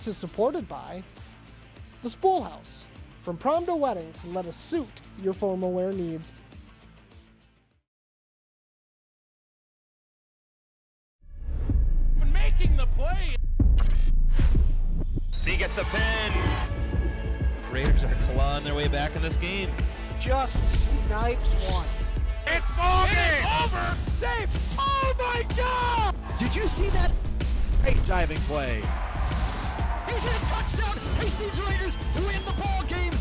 Sports is supported by the Spool House. From prom to weddings, let us suit your formal wear needs. Making the play. He gets the pin. Raiders are clawing their way back in this game. Just snipes one. It's ball game. Over. Save. Oh my God! Did you see that? Great diving play. He's hit a touchdown. Hastings Raiders win the ball game.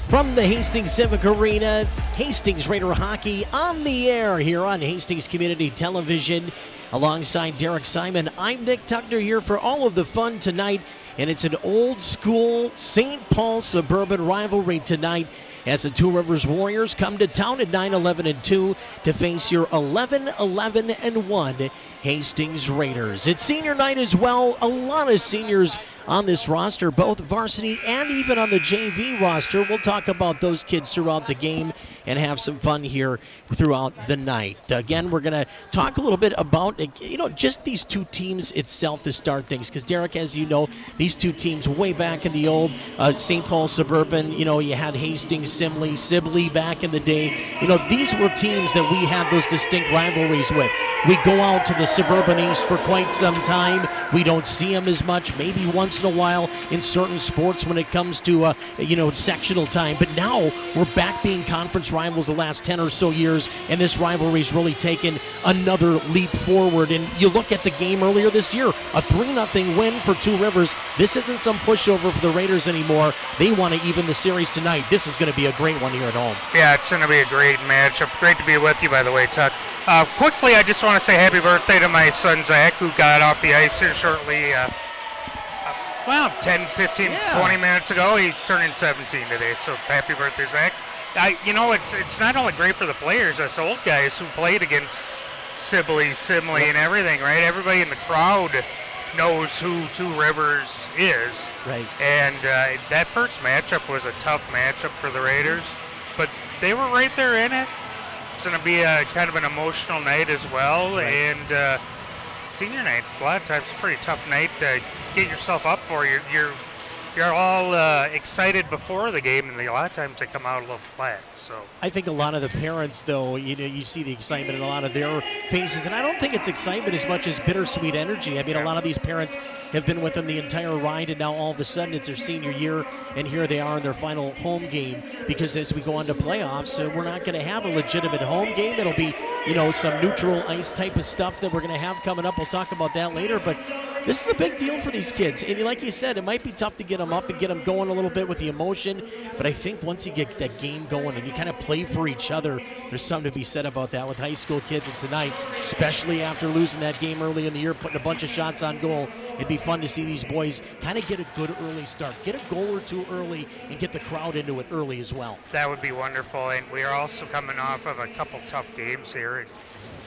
From the Hastings Civic Arena, Hastings Raider Hockey on the air here on Hastings Community Television. Alongside Derek Simon, I'm Nick Tuckner here for all of the fun tonight. And it's an old school St. Paul suburban rivalry tonight as the Two Rivers Warriors come to town at 9-11-2 to face your 11-11-1 Hastings Raiders. It's senior night as well. A lot of seniors on this roster, both varsity and even on the JV roster. We'll talk about those kids throughout the game and have some fun here throughout the night. Again, we're going to talk a little bit about, just these two teams itself to start things. Because, Derek, as you know, these two teams way back in the old St. Paul Suburban, you had Hastings, Simley, Sibley back in the day. These were teams that we had those distinct rivalries with. We go out to the Suburban East for quite some time. We don't see them as much, maybe once in a while in certain sports when it comes to, sectional time. But now we're back being conference rivals the last 10 or so years, and this rivalry's really taken another leap forward. And you look at the game earlier this year, a 3-0 win for Two Rivers. This isn't some pushover for the Raiders anymore. They want to even the series tonight. This is going to be a great one here at home. Yeah, it's going to be a great matchup. Great to be with you, by the way, Tuck. Quickly, I just want to say happy birthday to my son, Zach, who got off the ice here shortly, 10, 15, 20 minutes ago. He's turning 17 today, so happy birthday, Zach. It's not only great for the players, us old guys who played against Sibley, and everything, right? Everybody in the crowd knows who Two Rivers is. Right. And that first matchup was a tough matchup for the Raiders, but they were right there in it. It's going to be a kind of an emotional night as well, right. And senior night, a lot of times it's a pretty tough night to get yourself up for. You're all excited before the game, and a lot of times they come out a little flat. So I think a lot of the parents, though, you see the excitement in a lot of their faces, and I don't think it's excitement as much as bittersweet energy. I mean, a lot of these parents have been with them the entire ride, and now all of a sudden it's their senior year, and here they are in their final home game. Because as we go on to playoffs, we're not going to have a legitimate home game. It'll be, some neutral ice type of stuff that we're going to have coming up. We'll talk about that later, but this is a big deal for these kids. And like you said, it might be tough to get them up and get them going a little bit with the emotion. But I think once you get that game going and you kind of play for each other, there's something to be said about that with high school kids. And tonight, especially after losing that game early in the year, putting a bunch of shots on goal, it'd be fun to see these boys kind of get a good early start. Get a goal or two early and get the crowd into it early as well. That would be wonderful. And we are also coming off of a couple tough games here. And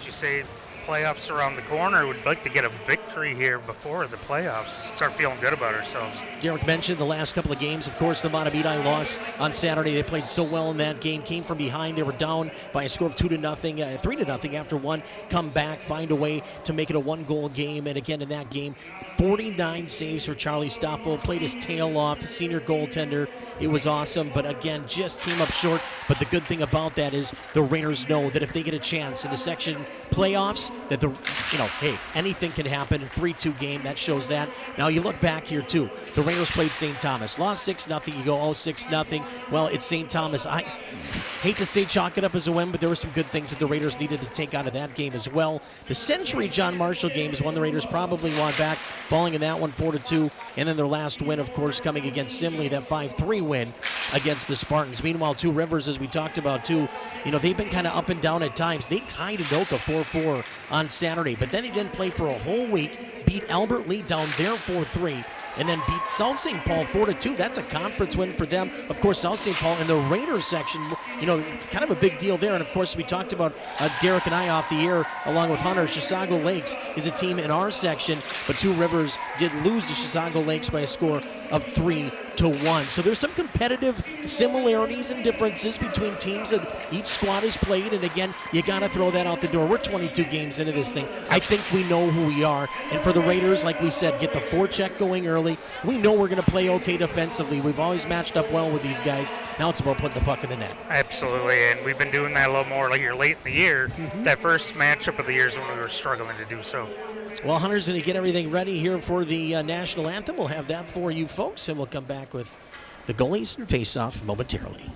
as you say, playoffs around the corner. We'd like to get a victory here before the playoffs. Start feeling good about ourselves. Derek mentioned the last couple of games. Of course, the Montevideo loss on Saturday. They played so well in that game. Came from behind. They were down by a score of 2-0, 3-0 after one. Come back, find a way to make it a one-goal game. And again, in that game, 49 saves for Charlie Stoffel. Played his tail off. Senior goaltender. It was awesome. But again, just came up short. But the good thing about that is the Raiders know that if they get a chance in the section playoffs, that hey, anything can happen in a 3-2 game. That shows that. Now you look back here too. The Raiders played St. Thomas, lost 6-0. You go 6-0. Well, it's St. Thomas. I hate to say chalk it up as a win, but there were some good things that the Raiders needed to take out of that game as well. The Century John Marshall game is one the Raiders probably want back, falling in that one 4-2, and then their last win, of course, coming against Simley, that 5-3 win against the Spartans. Meanwhile, Two Rivers, as we talked about too, they've been kind of up and down at times. They tied Anoka 4-4 on Saturday, but then they didn't play for a whole week, beat Albert Lee down there 4-3, and then beat South St. Paul 4-2. That's a conference win for them. Of course, South St. Paul in the Raiders section, kind of a big deal there. And of course, we talked about Derek and I off the air, along with Hunter. Chisago Lakes is a team in our section, but Two Rivers did lose to Chisago Lakes by a score of 3-1. So there's some competitive similarities and differences between teams that each squad has played. And again, you got to throw that out the door. We're 22 games into this thing. I think we know who we are. And for the Raiders, like we said, get the forecheck going early. We know we're going to play okay defensively. We've always matched up well with these guys. Now it's about putting the puck in the net. Absolutely, and we've been doing that a little more like you're late in the year. That first matchup of the year is when we were struggling to do so. Well, Hunter's going to get everything ready here for the national anthem. We'll have that for you folks, and we'll come back with the goalies and face-off momentarily.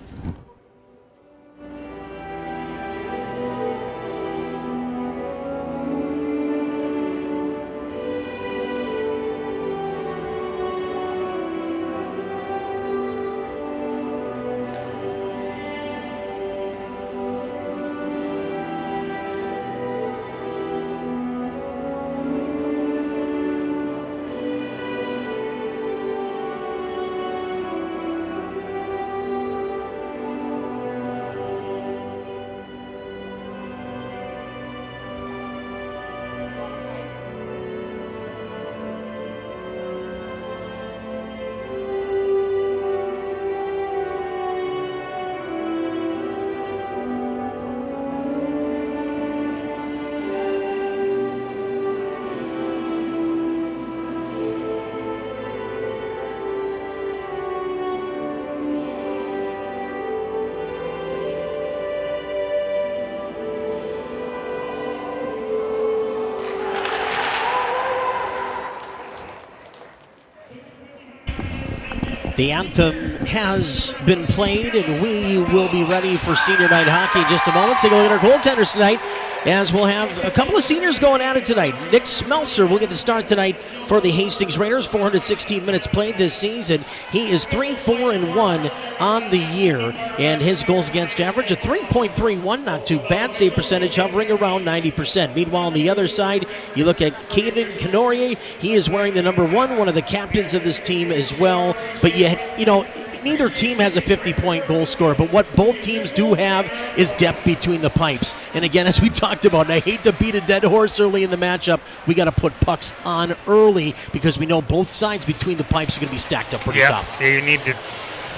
The anthem has been played, and we will be ready for senior night hockey in just a moment. Take a look at our goaltenders tonight, as we'll have a couple of seniors going at it tonight. Nick Smelser will get the start tonight for the Hastings Raiders. 416 minutes played this season. He is 3-4-1 on the year, and his goals against average, a 3.31, not too bad. Save percentage hovering around 90%. Meanwhile, on the other side, you look at Caden Canorier. He is wearing the number one of the captains of this team as well. But yet, you know, neither team has a 50-point goal scorer, but what both teams do have is depth between the pipes. And again, as we talked about, and I hate to beat a dead horse early in the matchup, we got to put pucks on early because we know both sides between the pipes are going to be stacked up pretty tough. Yeah, you need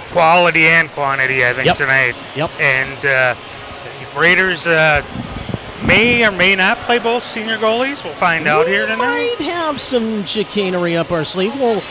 quality and quantity, I think, tonight. And Raiders may or may not play both senior goalies. We'll find out here tonight. We might have some chicanery up our sleeve. We'll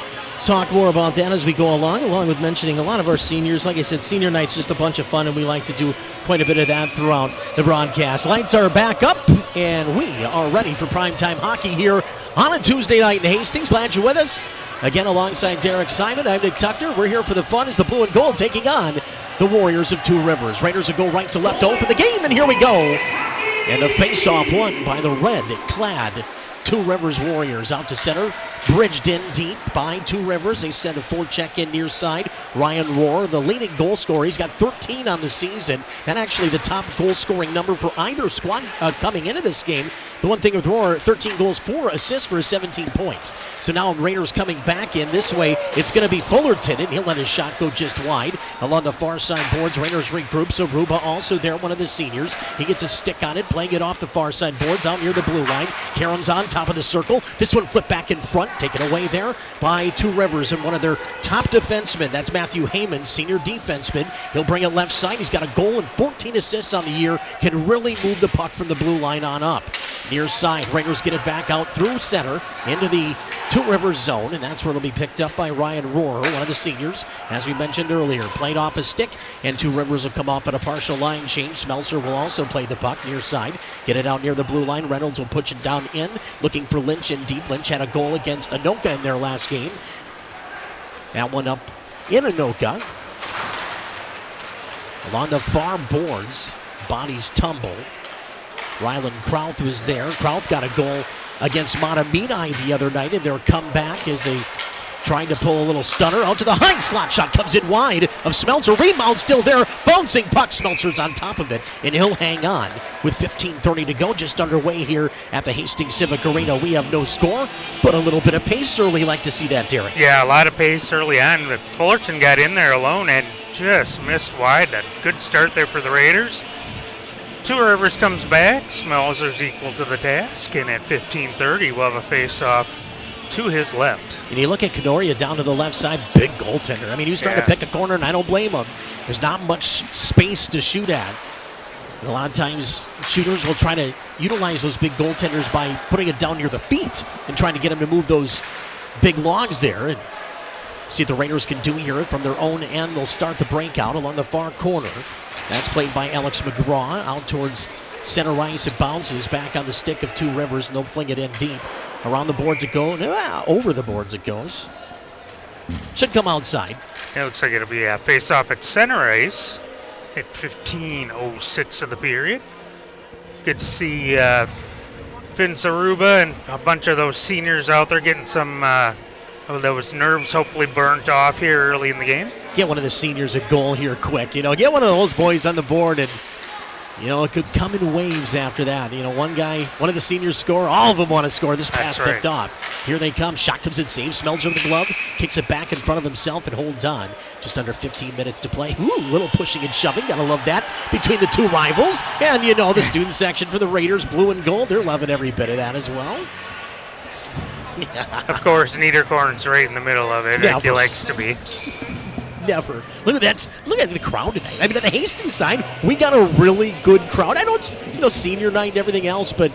talk more about that as we go along with mentioning a lot of our seniors. Like I said, senior night's just a bunch of fun, and we like to do quite a bit of that throughout the broadcast. Lights are back up, and we are ready for primetime hockey here on a Tuesday night in Hastings. Glad you're with us. Again, alongside Derek Simon, I'm Nick Tuckner. We're here for the fun as the blue and gold taking on the Warriors of Two Rivers. Raiders will go right to left to open the game, and here we go. And the face-off won by the red-clad Two Rivers Warriors. Out to center, bridged in deep by Two Rivers. They send a forecheck in near side. Ryan Rohr, the leading goal scorer. He's got 13 on the season. And actually the top goal scoring number for either squad coming into this game. The one thing with Rohr, 13 goals, 4 assists for his 17 points. So now Raiders coming back in this way. It's going to be Fullerton, and he'll let his shot go just wide. Along the far side boards, Raiders regroup. So Ruba also there, one of the seniors. He gets a stick on it, playing it off the far side boards out near the blue line. Karam's on top of the circle. This one flipped back in front, taken away there by Two Rivers and one of their top defensemen. That's Matthew Heyman, senior defenseman. He'll bring it left side. He's got a goal and 14 assists on the year. Can really move the puck from the blue line on up. Near side, Raiders get it back out through center into the Two Rivers zone, and that's where it'll be picked up by Ryan Rohr, one of the seniors, as we mentioned earlier. Played off a stick, and Two Rivers will come off at a partial line change. Smelser will also play the puck near side. Get it out near the blue line. Reynolds will push it down in, looking for Lynch in deep. Lynch had a goal against Anoka in their last game. That one up in Anoka. Along the far boards, bodies tumble. Ryland Krauth was there. Krauth got a goal against Matamidi the other night in their comeback as they tried to pull a little stunner. Out to the high slot shot, comes in wide of Smeltzer. Rebound still there. Bouncing puck. Smeltzer's on top of it, and he'll hang on with 15:30 to go. Just underway here at the Hastings Civic Arena. We have no score, but a little bit of pace early. Like to see that, Derek. Yeah, a lot of pace early on. But Fullerton got in there alone and just missed wide. A good start there for the Raiders. Two Rivers comes back. Smelser's equal to the task, and at 15:30 we'll have a face-off to his left. And you look at Canoria down to the left side, big goaltender. I mean, he was trying to pick a corner, and I don't blame him. There's not much space to shoot at. And a lot of times, shooters will try to utilize those big goaltenders by putting it down near the feet and trying to get them to move those big logs there. And see what the Raiders can do here from their own end. They'll start the breakout along the far corner. That's played by Alex McGraw out towards center ice. It bounces back on the stick of Two Rivers, and they'll fling it in deep. Around the boards it goes. Over the boards it goes. Should come outside. It looks like it'll be a face-off at center ice at 15:06 of the period. Good to see Finn Zaruba and a bunch of those seniors out there getting some those nerves hopefully burnt off here early in the game. Get one of the seniors a goal here quick. Get one of those boys on the board, and it could come in waves after that. One of the seniors score. All of them want to score. This pass picked off. Here they come. Shot comes in, saves, smells over the glove, kicks it back in front of himself and holds on. Just under 15 minutes to play. Ooh, little pushing and shoving. Gotta love that between the two rivals. And the student section for the Raiders, blue and gold, they're loving every bit of that as well. Of course, Niederkorn's right in the middle of it, like he likes to be. Never. Look at that. Look at the crowd tonight. I mean, at the Hastings side, we got a really good crowd. I know it's, senior night and everything else, but,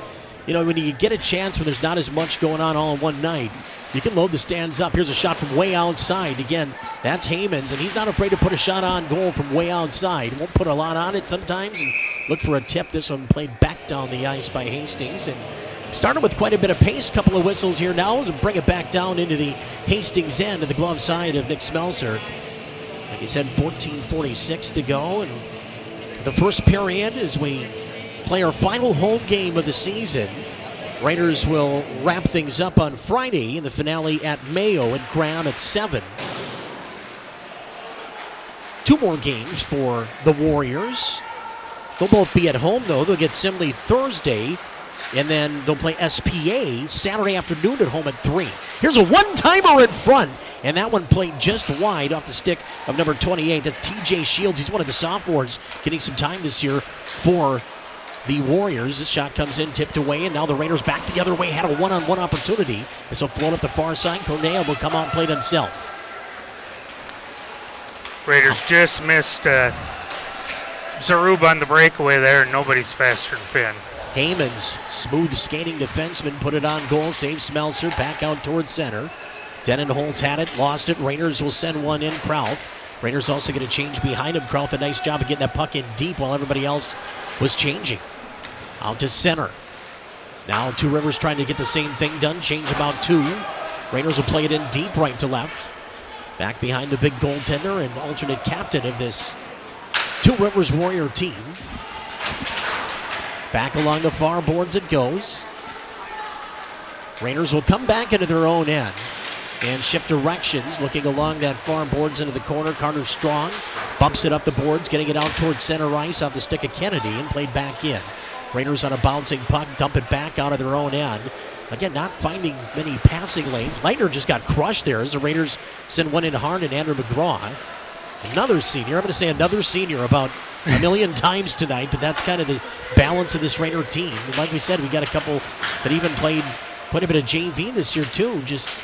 when you get a chance when there's not as much going on all in one night, you can load the stands up. Here's a shot from way outside. Again, that's Haymans, and he's not afraid to put a shot on goal from way outside. Won't put a lot on it sometimes and look for a tip. This one played back down the ice by Hastings, and started with quite a bit of pace. Couple of whistles here now to bring it back down into the Hastings end of the glove side of Nick Smelser. Like I said, 14:46 to go, and the first period as we play our final home game of the season. Raiders will wrap things up on Friday in the finale at Mayo and Graham at 7. 2 more games for the Warriors. They'll both be at home, though. They'll get Simley Thursday, and then they'll play SPA Saturday afternoon at home at 3. Here's a one-timer in front, and that one played just wide off the stick of number 28. That's TJ Shields. He's one of the sophomores getting some time this year for the Warriors. This shot comes in, tipped away, and now the Raiders back the other way. Had a one-on-one opportunity. This will float up the far side. Cornea will come out and play it himself. Raiders just missed Zaruba on the breakaway there, and nobody's faster than Finn. Haymans, smooth skating defenseman, put it on goal, saves Smelser, back out towards center. Denon Holtz had it, lost it. Raiders will send one in. Krauth. Raiders also going to change behind him. Krauth, a nice job of getting that puck in deep while everybody else was changing. Out to center. Now Two Rivers trying to get the same thing done. Change about 2. Raiders will play it in deep right to left. Back behind the big goaltender and alternate captain of this Two Rivers Warrior team. Back along the far boards it goes. Raiders will come back into their own end and shift directions, looking along that far boards into the corner. Carter Strong bumps it up the boards, getting it out towards center ice off the stick of Kennedy and played back in. Raiders on a bouncing puck, dump it back out of their own end. Again, not finding many passing lanes. Leitner just got crushed there as the Raiders send one in hard, and Andrew McGraw, another senior. I'm going to say another senior about a million times tonight, but that's kind of the balance of this Raider team. And like we said, we got a couple that even played quite a bit of JV this year too. Just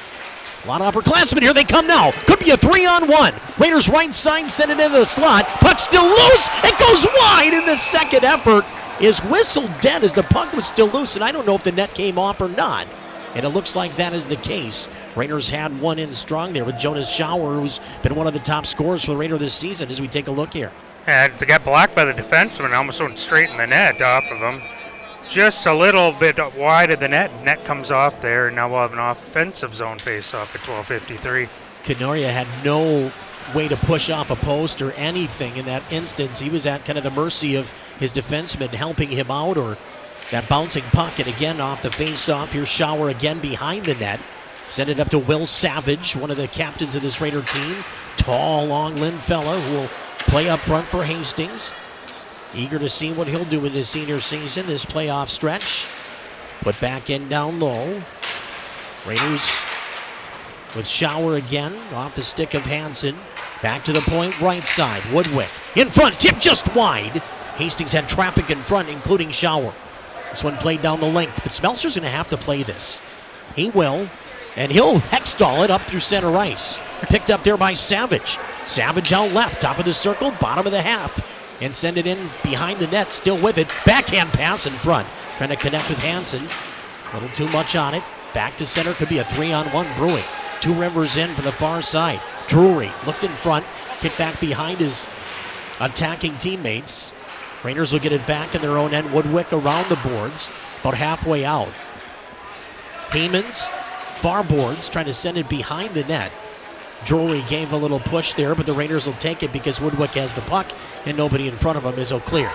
a lot of upperclassmen. Here they come now. Could be a 3-on-1. Raiders right side, send it into the slot. Puck still loose. It goes wide in the second effort. Is whistled dead as the puck was still loose, and I don't know if the net came off or not. And it looks like that is the case. Raiders had one in strong there with Jonas Schauer, who's been one of the top scorers for the Raider this season as we take a look here. And they got blocked by the defenseman, almost went straight in the net off of him. Just a little bit wide of the net. Net comes off there, and now we'll have an offensive zone face-off at 12:53. Canoria had no way to push off a post or anything in that instance. He was at kind of the mercy of his defenseman helping him out, or that bouncing puck. And again, off the face-off, here's Schauer again behind the net. Send it up to Will Savage, one of the captains of this Raider team. Tall, long-limbed fella who will play up front for Hastings. Eager to see what he'll do in his senior season, this playoff stretch. Put back in down low. Raiders with Schauer again, off the stick of Hansen. Back to the point, right side. Woodwick in front, tip just wide. Hastings had traffic in front, including Schauer. This one played down the length, but Smelser's going to have to play this. He will. And he'll hexstall it up through center ice. Picked up there by Savage. Savage out left, top of the circle, bottom of the half. And send it in behind the net, still with it. Backhand pass in front. Trying to connect with Hansen. A little too much on it. Back to center, could be a 3-on-1 brewing. Two Rivers in from the far side. Drury looked in front, kicked back behind his attacking teammates. Raiders will get it back in their own end. Woodwick around the boards, about halfway out. Heymans, far boards, trying to send it behind the net. Drury gave a little push there, but the Raiders will take it because Woodwick has the puck and nobody in front of him is clear.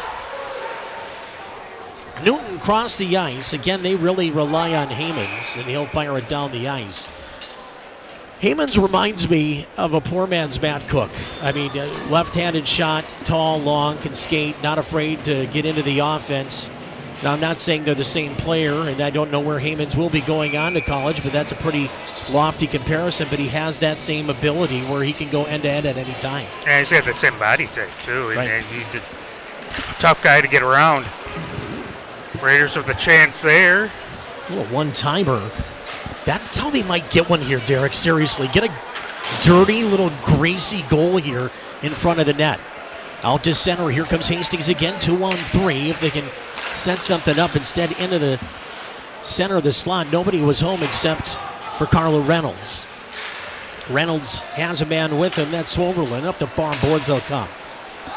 Newton crossed the ice. Again, they really rely on Heymans, and he'll fire it down the ice. Heymans reminds me of a poor man's Matt Cook. I mean, left-handed shot, tall, long, can skate, not afraid to get into the offense. Now, I'm not saying they're the same player, and I don't know where Heymans will be going on to college, but that's a pretty lofty comparison. But he has that same ability where he can go end-to-end at any time. Yeah, he's got that same body type, too. Right. And he's a tough guy to get around. Raiders with a chance there. A little one-timer. That's how they might get one here, Derek. Seriously, get a dirty little greasy goal here in front of the net. Out to center. Here comes Hastings again. 2-on-3. If they can set something up instead into the center of the slot. Nobody was home except for Carla Reynolds. Reynolds has a man with him. That's Swoverlin. Up the far boards they'll come.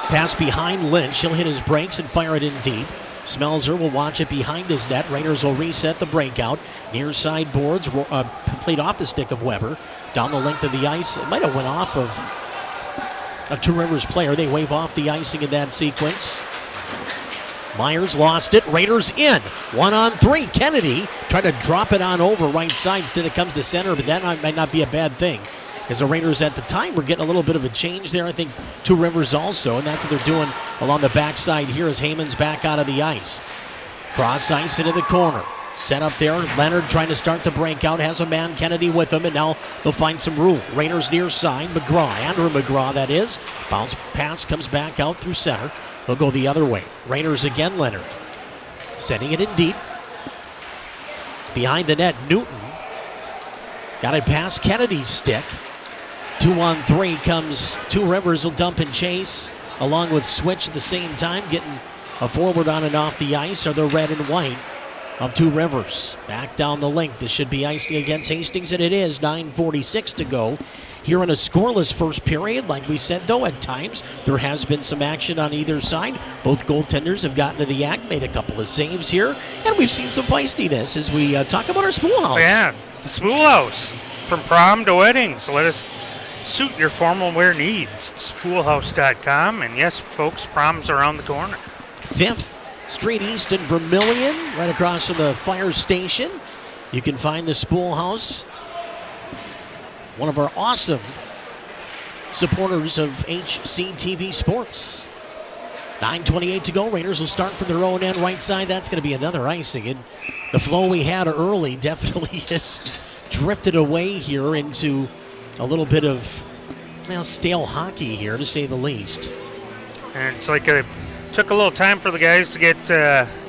Pass behind Lynch. He'll hit his brakes and fire it in deep. Smelzer will watch it behind his net. Raiders will reset the breakout. Near side boards, played off the stick of Weber. Down the length of the ice. It might have went off of a Two Rivers player. They wave off the icing in that sequence. Myers lost it. Raiders in. 1-on-3. Kennedy tried to drop it on over right side. Instead it comes to center, but that might not be a bad thing. As the Raiders at the time were getting a little bit of a change there. I think Two Rivers also, and that's what they're doing along the backside here as Heymans back out of the ice. Cross ice into the corner. Set up there. Leonard trying to start the breakout. Has a man, Kennedy, with him, and now they'll find some room. Raiders near side. McGraw, Andrew McGraw, that is. Bounce pass comes back out through center. They'll go the other way. Raiders again, Leonard. Sending it in deep. Behind the net, Newton. Got it past Kennedy's stick. 2-on-3 comes Two Rivers will dump and chase along with Switch at the same time, getting a forward on and off the ice are the red and white of Two Rivers. Back down the link. This should be icing against Hastings, and it is. 9:46 to go here in a scoreless first period. Like we said, though, at times there has been some action on either side. Both goaltenders have gotten to the act, made a couple of saves here, and we've seen some feistiness as we talk about our spool house. Yeah, the spool house. From prom to weddings. Let us suit your formal wear needs. Spoolhouse.com. And yes, folks, prom's around the corner. 5th Street East in Vermilion, right across from the fire station. You can find the Spool House. One of our awesome supporters of HCTV Sports. 9:28 to go. Raiders will start from their own end right side. That's going to be another icing. And the flow we had early definitely has drifted away here into a little bit of stale hockey here, to say the least. And it's like it took a little time for the guys to get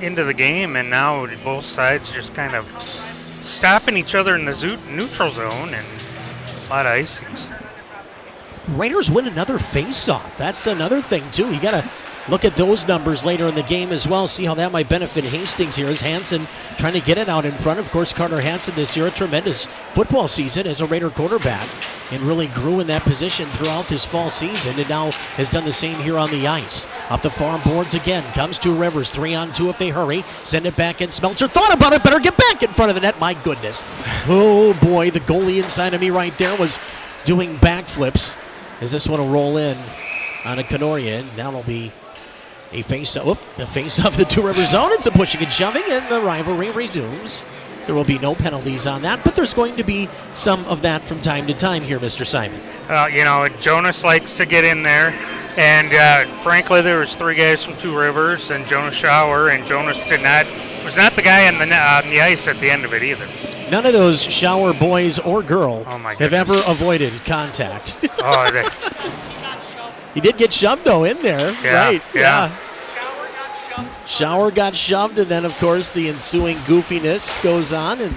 into the game, and now both sides just kind of stopping each other in the neutral zone, and a lot of icings. Raiders win another face-off. That's another thing, too. You got to look at those numbers later in the game as well, see how that might benefit Hastings here as Hansen trying to get it out in front. Of course, Carter Hansen this year, a tremendous football season as a Raider quarterback, and really grew in that position throughout this fall season, and now has done the same here on the ice. Up the farm boards again, comes Two Rivers, 3-on-2 if they hurry, send it back in. Smeltzer thought about it, better get back in front of the net, my goodness. Oh boy, the goalie inside of me right there was doing backflips as this one will roll in on a Kanoria, and that'll be a face-off the Two Rivers zone, and some pushing and shoving, and the rivalry resumes. There will be no penalties on that, but there's going to be some of that from time to time here, Mr. Simon. Jonas likes to get in there, and frankly, there was 3 guys from Two Rivers and Jonas Schauer, and Jonas was not the guy on the ice at the end of it either. None of those Schauer boys or girl have goodness. ever avoided contact. Oh, He did get shoved, though, in there. Yeah, Right, yeah. Schauer got shoved, and then, of course, the ensuing goofiness goes on, and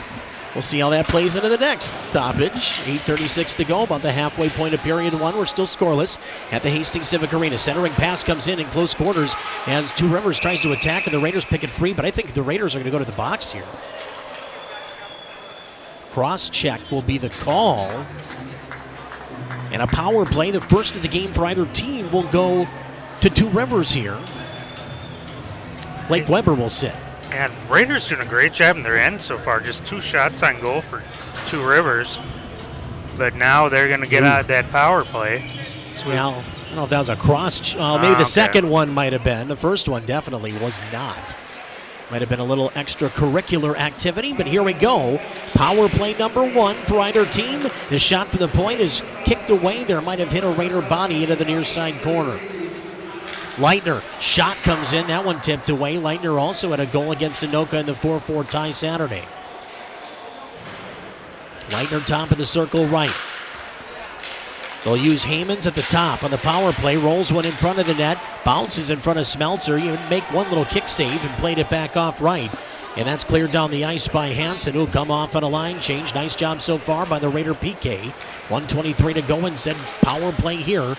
We'll see how that plays into the next stoppage. 8:36 to go, about the halfway point of period one. We're still scoreless at the Hastings Civic Arena. Centering pass comes in close quarters as Two Rivers tries to attack, and the Raiders pick it free, but I think the Raiders are going to go to the box here. Cross-check will be the call. And a power play, the first of the game for either team, will go to Two Rivers here. Blake Weber will sit. And Raiders doing a great job in their end so far. Just 2 shots on goal for Two Rivers. But now they're going to get out of that power play. Well, I don't know if that was a cross. Maybe the second one might have been. The first one definitely was not. Might have been a little extracurricular activity, but here we go. Power play number 1 for either team. The shot from the point is kicked away. There might have hit a Raider body into the near side corner. Leitner, shot comes in. That one tipped away. Leitner also had a goal against Anoka in the 4-4 tie Saturday. Leitner top of the circle right. They'll use Hammonds at the top on the power play. Rolls one in front of the net. Bounces in front of Smeltzer. You make one little kick save and played it back off right. And that's cleared down the ice by Hansen, who'll come off on a line change. Nice job so far by the Raider PK. 1:23 to go, and said power play here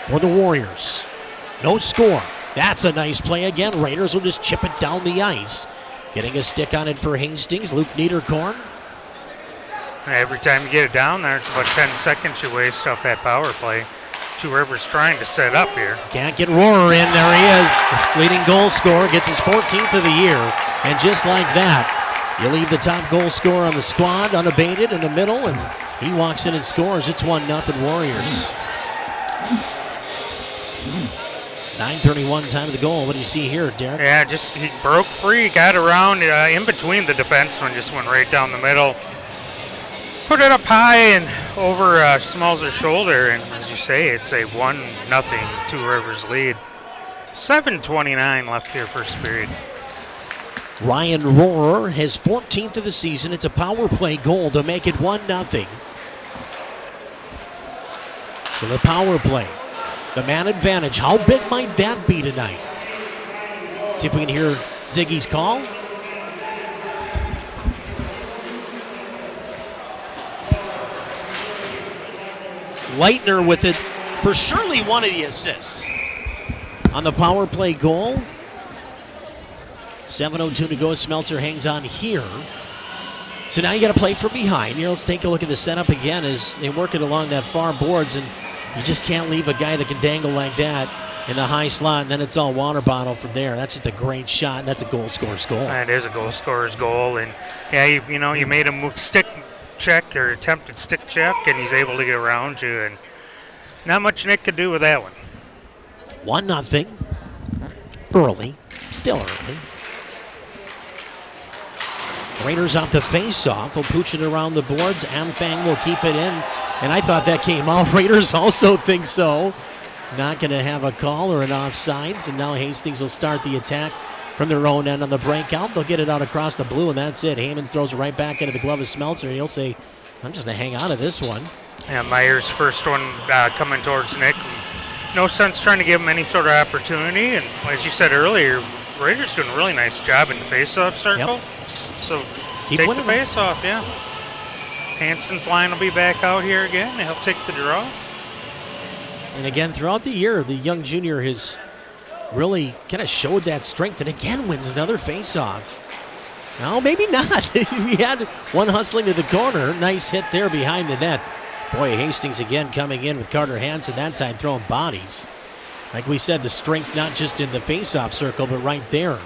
for the Warriors. No score. That's a nice play again. Raiders will just chip it down the ice. Getting a stick on it for Hastings. Luke Niederkorn. Every time you get it down there, it's about 10 seconds you waste off that power play. Two Rivers trying to set up here. Can't get Rohrer in. There he is. Leading goal scorer. Gets his 14th of the year. And just like that, you leave the top goal scorer on the squad unabated in the middle, and he walks in and scores. It's 1-0 Warriors. 9:31 time of the goal. What do you see here, Derek? Yeah, just he broke free, got around in between the defensemen, just went right down the middle. Put it up high and over Smeltzer's shoulder, and as you say, it's a 1-0 Two Rivers lead. 7:29 left here first period. Ryan Rohrer, his 14th of the season. It's a power play goal to make it 1-0. So the power play, the man advantage. How big might that be tonight? See if we can hear Ziggy's call. Leitner with it for surely one of the assists on the power play goal. 7:02 to go. Smeltzer hangs on here. So now you got to play from behind. Here, let's take a look at the setup again as they work it along that far boards, and you just can't leave a guy that can dangle like that in the high slot, and then it's all water bottle from there. That's just a great shot, and that's a goal scorer's goal. That is a goal scorer's goal, and yeah, you made him move stick check or attempted stick check, and he's able to get around you, and not much Nick could do with that one. 1-0. Early. Still early. Raiders off the face-off. Will pooch it around the boards. Amfang will keep it in. And I thought that came out. Raiders also think so. Not going to have a call or an offsides. And now Hastings will start the attack from their own end on the breakout. They'll get it out across the blue, and that's it. Hammonds throws it right back into the glove of Smeltzer, and he'll say, I'm just going to hang on to this one. Yeah, Myers' first one coming towards Nick. No sense trying to give him any sort of opportunity. And as you said earlier, Raiders doing a really nice job in the face-off circle. Yep. So Keep take winning the face-off, yeah. Hansen's line will be back out here again. He'll take the draw. And again, throughout the year, the young junior has really kind of showed that strength, and again wins another face-off. No, maybe not. He had one hustling to the corner. Nice hit there behind the net. Boy, Hastings again coming in with Carter Hansen, that time throwing bodies. Like we said, the strength not just in the face-off circle, but right there.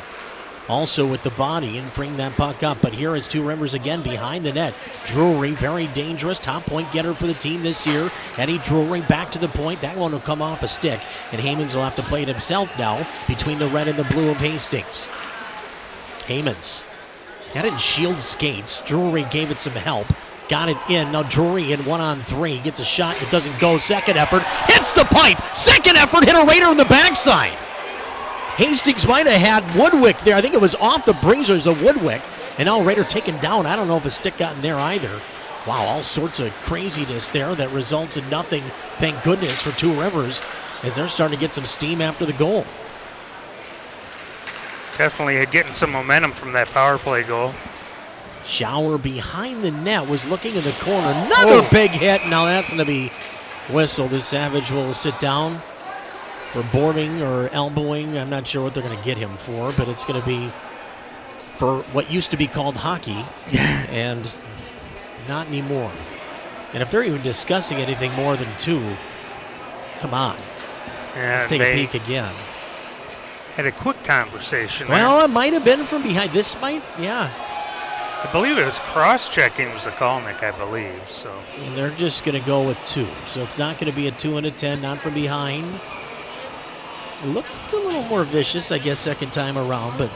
Also with the body and freeing that puck up. But here is Two Rivers again behind the net. Drury, very dangerous. Top point getter for the team this year. Eddie Drury back to the point. That one will come off a stick. And Hammonds will have to play it himself now between the red and the blue of Hastings. Hammonds had it in shield skates. Drury gave it some help. Got it in. Now Drury in 1-on-3. Gets a shot. It doesn't go. Second effort. Hits the pipe. Second effort. Hit a Raider in the backside. Hastings might have had Woodwick there. I think it was off the breezers of Woodwick. And now Raider taken down. I don't know if a stick got in there either. Wow, all sorts of craziness there that results in nothing, thank goodness, for Two Rivers as they're starting to get some steam after the goal. Definitely getting some momentum from that power play goal. Shower behind the net, was looking in the corner. Another big hit. Now that's going to be whistled. The Savage will sit down for boarding or elbowing. I'm not sure what they're going to get him for, but it's going to be for what used to be called hockey and not anymore. And if they're even discussing anything more than 2, come on. Yeah, let's take a peek again. Had a quick conversation there. Well, it might have been from behind. This might, yeah. I believe it was cross-checking was the call, Nick, I believe. So. And they're just going to go with 2. So it's not going to be a 2 and a 10, not from behind. It looked a little more vicious, I guess, second time around. But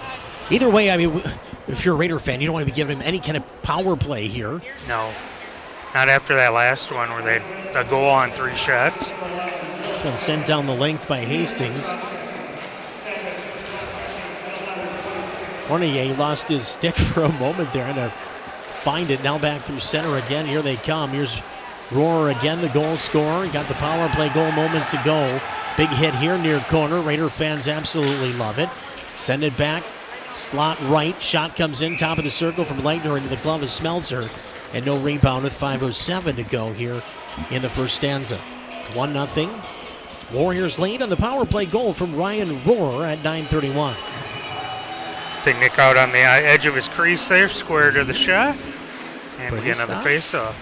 either way, I mean, if you're a Raider fan, you don't want to be giving him any kind of power play here. No. Not after that last one where they had a goal on 3 shots. This one sent down the length by Hastings. Fournier lost his stick for a moment there and to find it. Now back through center again. Here they come. Here's Rohr again, the goal scorer. He got the power play goal moments ago. Big hit here near corner. Raider fans absolutely love it. Send it back. Slot right. Shot comes in. Top of the circle from Leitner into the glove of Smeltzer. And no rebound with 5:07 to go here in the first stanza. 1-0. Warriors lead on the power play goal from Ryan Rohr at 9:31. Take Nick out on the edge of his crease there, square to the shot, and we get another face-off.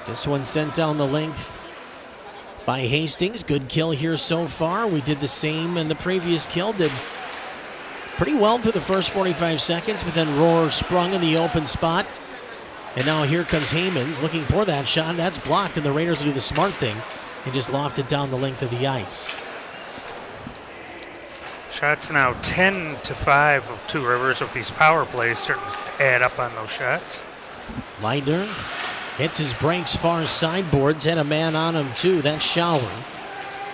This one sent down the length by Hastings. Good kill here so far. We did the same in the previous kill. Did pretty well through the first 45 seconds, but then Rohr sprung in the open spot. And now here comes Hamans looking for that shot. That's blocked, and the Raiders will do the smart thing and just loft it down the length of the ice. Shots now 10-5 of Two Rivers with these power plays starting to add up on those shots. Leitner hits his brakes far sideboards, had a man on him too. That's Shower.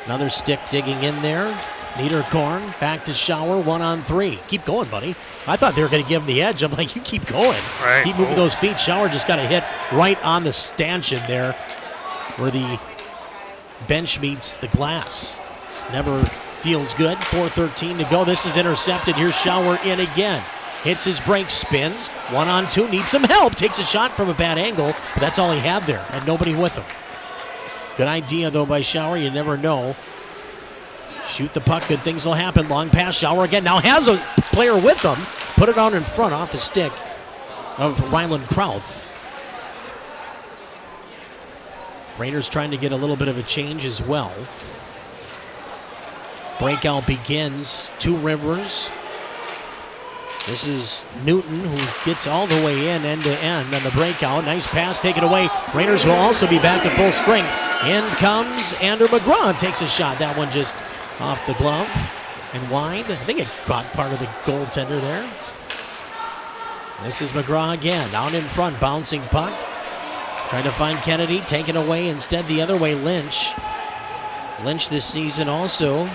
Another stick digging in there. Niederkorn back to Shower, 1-on-3. Keep going, buddy. I thought they were going to give him the edge. I'm like, you keep going. Right. Keep moving those feet. Shower just got a hit right on the stanchion there where the bench meets the glass. Never feels good. 4:13 to go. This is intercepted. Here's Shower in again. Hits his brakes, spins. 1-on-2, needs some help. Takes a shot from a bad angle, but that's all he had there, and nobody with him. Good idea, though, by Shower. You never know. Shoot the puck, good things will happen. Long pass, Shower again. Now has a player with him. Put it on in front off the stick of Ryland Krauth. Raiders trying to get a little bit of a change as well. Breakout begins. Two Rivers. This is Newton, who gets all the way in, end to end on the breakout. Nice pass taken away. Raiders will also be back to full strength. In comes Andrew McGraw, takes a shot. That one just off the glove and wide. I think it caught part of the goaltender there. This is McGraw again, down in front, bouncing puck. Trying to find Kennedy, taken away instead the other way, Lynch. Lynch this season also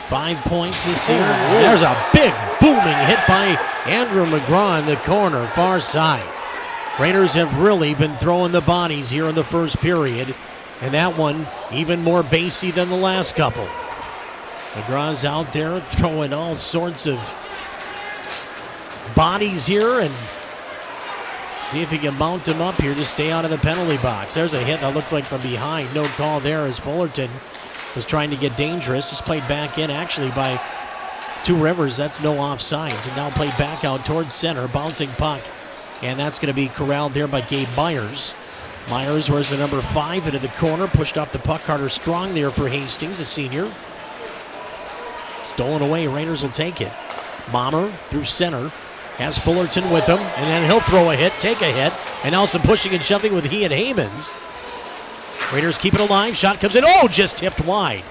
5 points this year. There's a big booming hit by Andrew McGraw in the corner, far side. Raiders have really been throwing the bodies here in the first period, and that one even more bassy than the last couple. McGraw's out there throwing all sorts of bodies here, and see if he can mount him up here to stay out of the penalty box. There's a hit that looked like from behind. No call there as Fullerton was trying to get dangerous. It's played back in actually by Two Rivers. That's no offsides. And now played back out towards center. Bouncing puck. And that's going to be corralled there by Gabe Myers. Myers wears the number 5 into the corner. Pushed off the puck. Carter Strong there for Hastings, the senior. Stolen away. Raiders will take it. Mommer through center. Has Fullerton with him. And then he'll throw a hit, take a hit. And now some pushing and shoving with he and Hamans. Raiders keep it alive. Shot comes in. Oh, just tipped wide.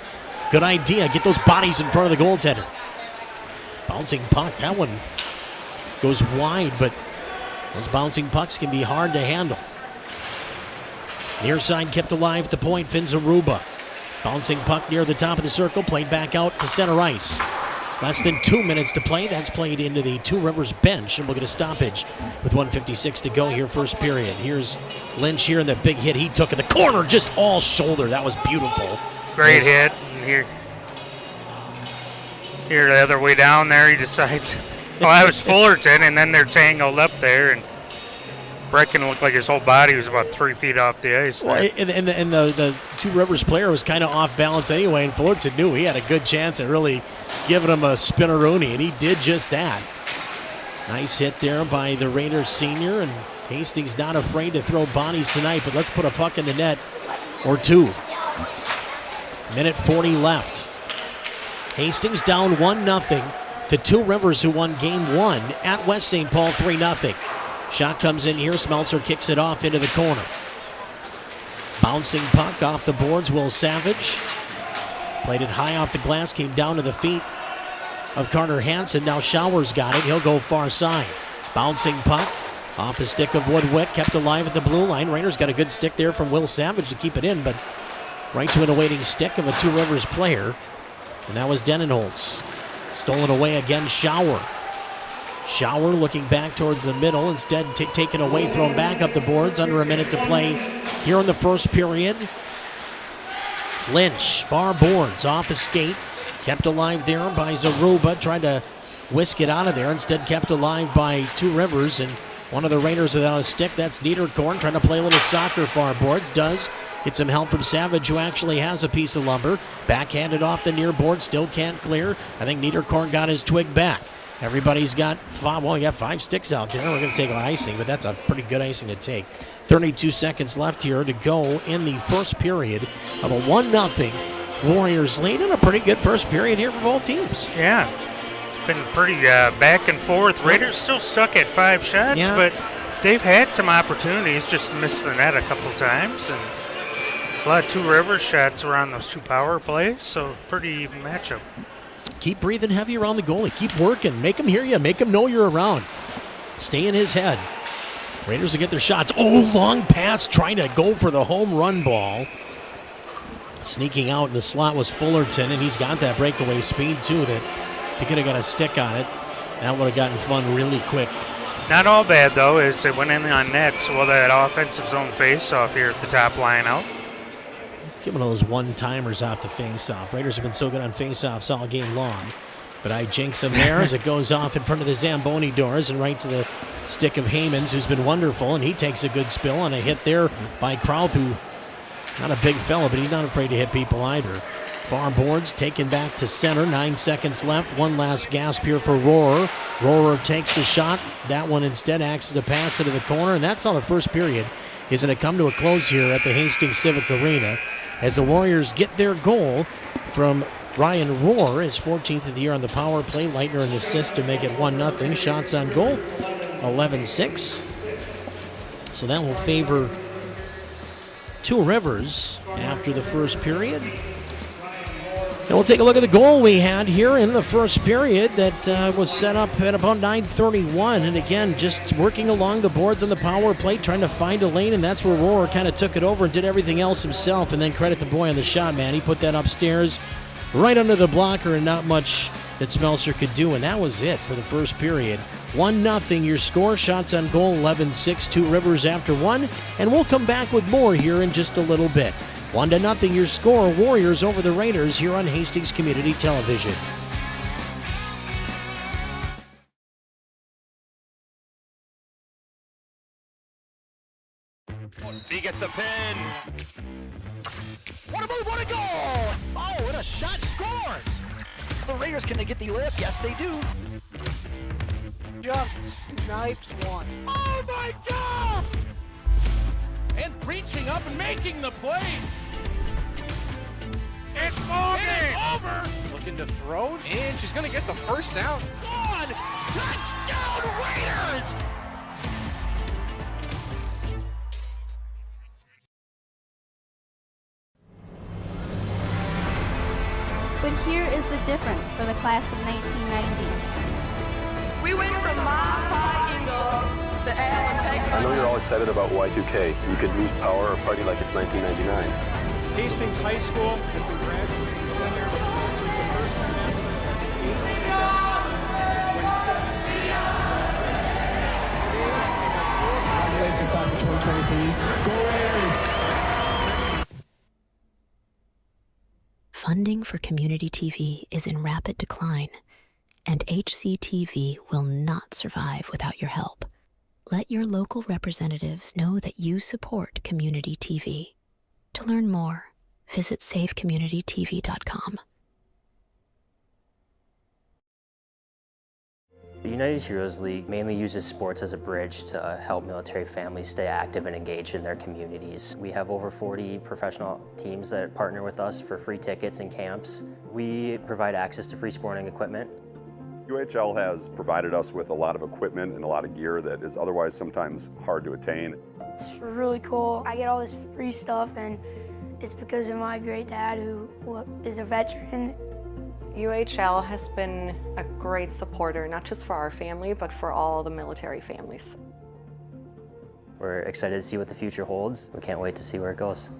Good idea. Get those bodies in front of the goaltender. Bouncing puck. That one goes wide, but those bouncing pucks can be hard to handle. Near side kept alive at the point. Finzaruba. Bouncing puck near the top of the circle. Played back out to center ice. Less than 2 minutes to play. That's played into the Two Rivers bench, and we'll get a stoppage with 1:56 to go here, first period. Here's Lynch here, and the big hit he took in the corner, just all shoulder. That was beautiful. Great hit. And here the other way down there, he decides Well, that was Fullerton, and then they're tangled up there, and Brecken looked like his whole body was about 3 feet off the ice. Well, and the Two Rivers player was kind of off balance anyway, and Fullerton knew he had a good chance at really giving him a spinneroonie, and he did just that. Nice hit there by the Raiders senior, and Hastings not afraid to throw bodies tonight, but let's put a puck in the net or two. Minute 40 left. Hastings down 1-0 to Two Rivers, who won game one at West St. Paul 3-0. Shot comes in here. Smelser kicks it off into the corner. Bouncing puck off the boards. Will Savage played it high off the glass, came down to the feet of Carter Hansen. Now Showers got it. He'll go far side. Bouncing puck off the stick of Woodwick, kept alive at the blue line. Raiders got a good stick there from Will Savage to keep it in, but right to an awaiting stick of a Two Rivers player, and that was Denenholtz. Stolen away again, Shower. Shower looking back towards the middle, instead taken away, thrown back up the boards. Under a minute to play here in the first period. Lynch, far boards, off a skate. Kept alive there by Zaruba, tried to whisk it out of there. Instead kept alive by Two Rivers, and one of the Raiders without a stick. That's Niederkorn trying to play a little soccer far boards. Does get some help from Savage, who actually has a piece of lumber. Backhanded off the near board, still can't clear. I think Niederkorn got his twig back. Everybody's got five sticks out there. We're going to take an icing, but that's a pretty good icing to take. 32 seconds left here to go in the first period of a 1-0 Warriors lead, and a pretty good first period here for both teams. Yeah, been pretty back and forth. Raiders still stuck at 5 shots, but they've had some opportunities, just missed the net a couple times, and a lot of Two Rivers shots around those 2 power plays, so pretty even matchup. Keep breathing heavy around the goalie. Keep working. Make him hear you. Make him know you're around. Stay in his head. Raiders will get their shots. Oh, long pass trying to go for the home run ball. Sneaking out in the slot was Fullerton, and he's got that breakaway speed, too, that if he could have got a stick on it, that would have gotten fun really quick. Not all bad, though, as they went in on net, so that offensive zone face-off here at the top line out. Give one of those one-timers off the face-off. Raiders have been so good on face-offs all game long. But I jinx him there as it goes off in front of the Zamboni doors and right to the stick of Haymans, who's been wonderful, and he takes a good spill on a hit there by Krauth, who, not a big fella, but he's not afraid to hit people either. Far boards taken back to center. 9 seconds left. One last gasp here for Rohrer. Rohrer takes the shot. That one instead acts as a pass into the corner, and that's how the first period is going to come to a close here at the Hastings Civic Arena, as the Warriors get their goal from Ryan Rohr, his 14th of the year on the power play. Leitner an assist to make it 1-0. Shots on goal, 11-6. So that will favor Two Rivers after the first period. And we'll take a look at the goal we had here in the first period that was set up at about 9:31. And again, just working along the boards on the power play, trying to find a lane, and that's where Rohrer kind of took it over and did everything else himself. And then credit the boy on the shot, man. He put that upstairs right under the blocker, and not much that Smelser could do. And that was it for the first period. 1-0 your score. Shots on goal, 11-6. Two Rivers after one. And we'll come back with more here in just a little bit. 1-0 your score. Warriors over the Raiders here on Hastings Community Television. He gets the pin. What a move, what a goal! Oh, what a shot, scores! The Raiders, can they get the lift? Yes, they do. Just snipes one. Oh my God! And reaching up and making the play. It's moving. It's over. Looking to throw, and she's going to get the first down. One, touchdown Raiders! But here is the difference for the class of 1990. We went from Mile High Eagles to Alan Peck. I know you're all excited about Y2K. You could lose power or party like it's 1999. Hastings High School has been graduating seniors. This is the first commencement of Congratulations, class of 2023. Go Raiders! Funding for community TV is in rapid decline, and HCTV will not survive without your help. Let your local representatives know that you support community TV. To learn more, visit savecommunitytv.com. The United Heroes League mainly uses sports as a bridge to help military families stay active and engaged in their communities. We have over 40 professional teams that partner with us for free tickets and camps. We provide access to free sporting equipment. UHL has provided us with a lot of equipment and a lot of gear that is otherwise sometimes hard to attain. It's really cool. I get all this free stuff, and it's because of my great dad, who is a veteran. UHL has been a great supporter, not just for our family, but for all the military families. We're excited to see what the future holds. We can't wait to see where it goes.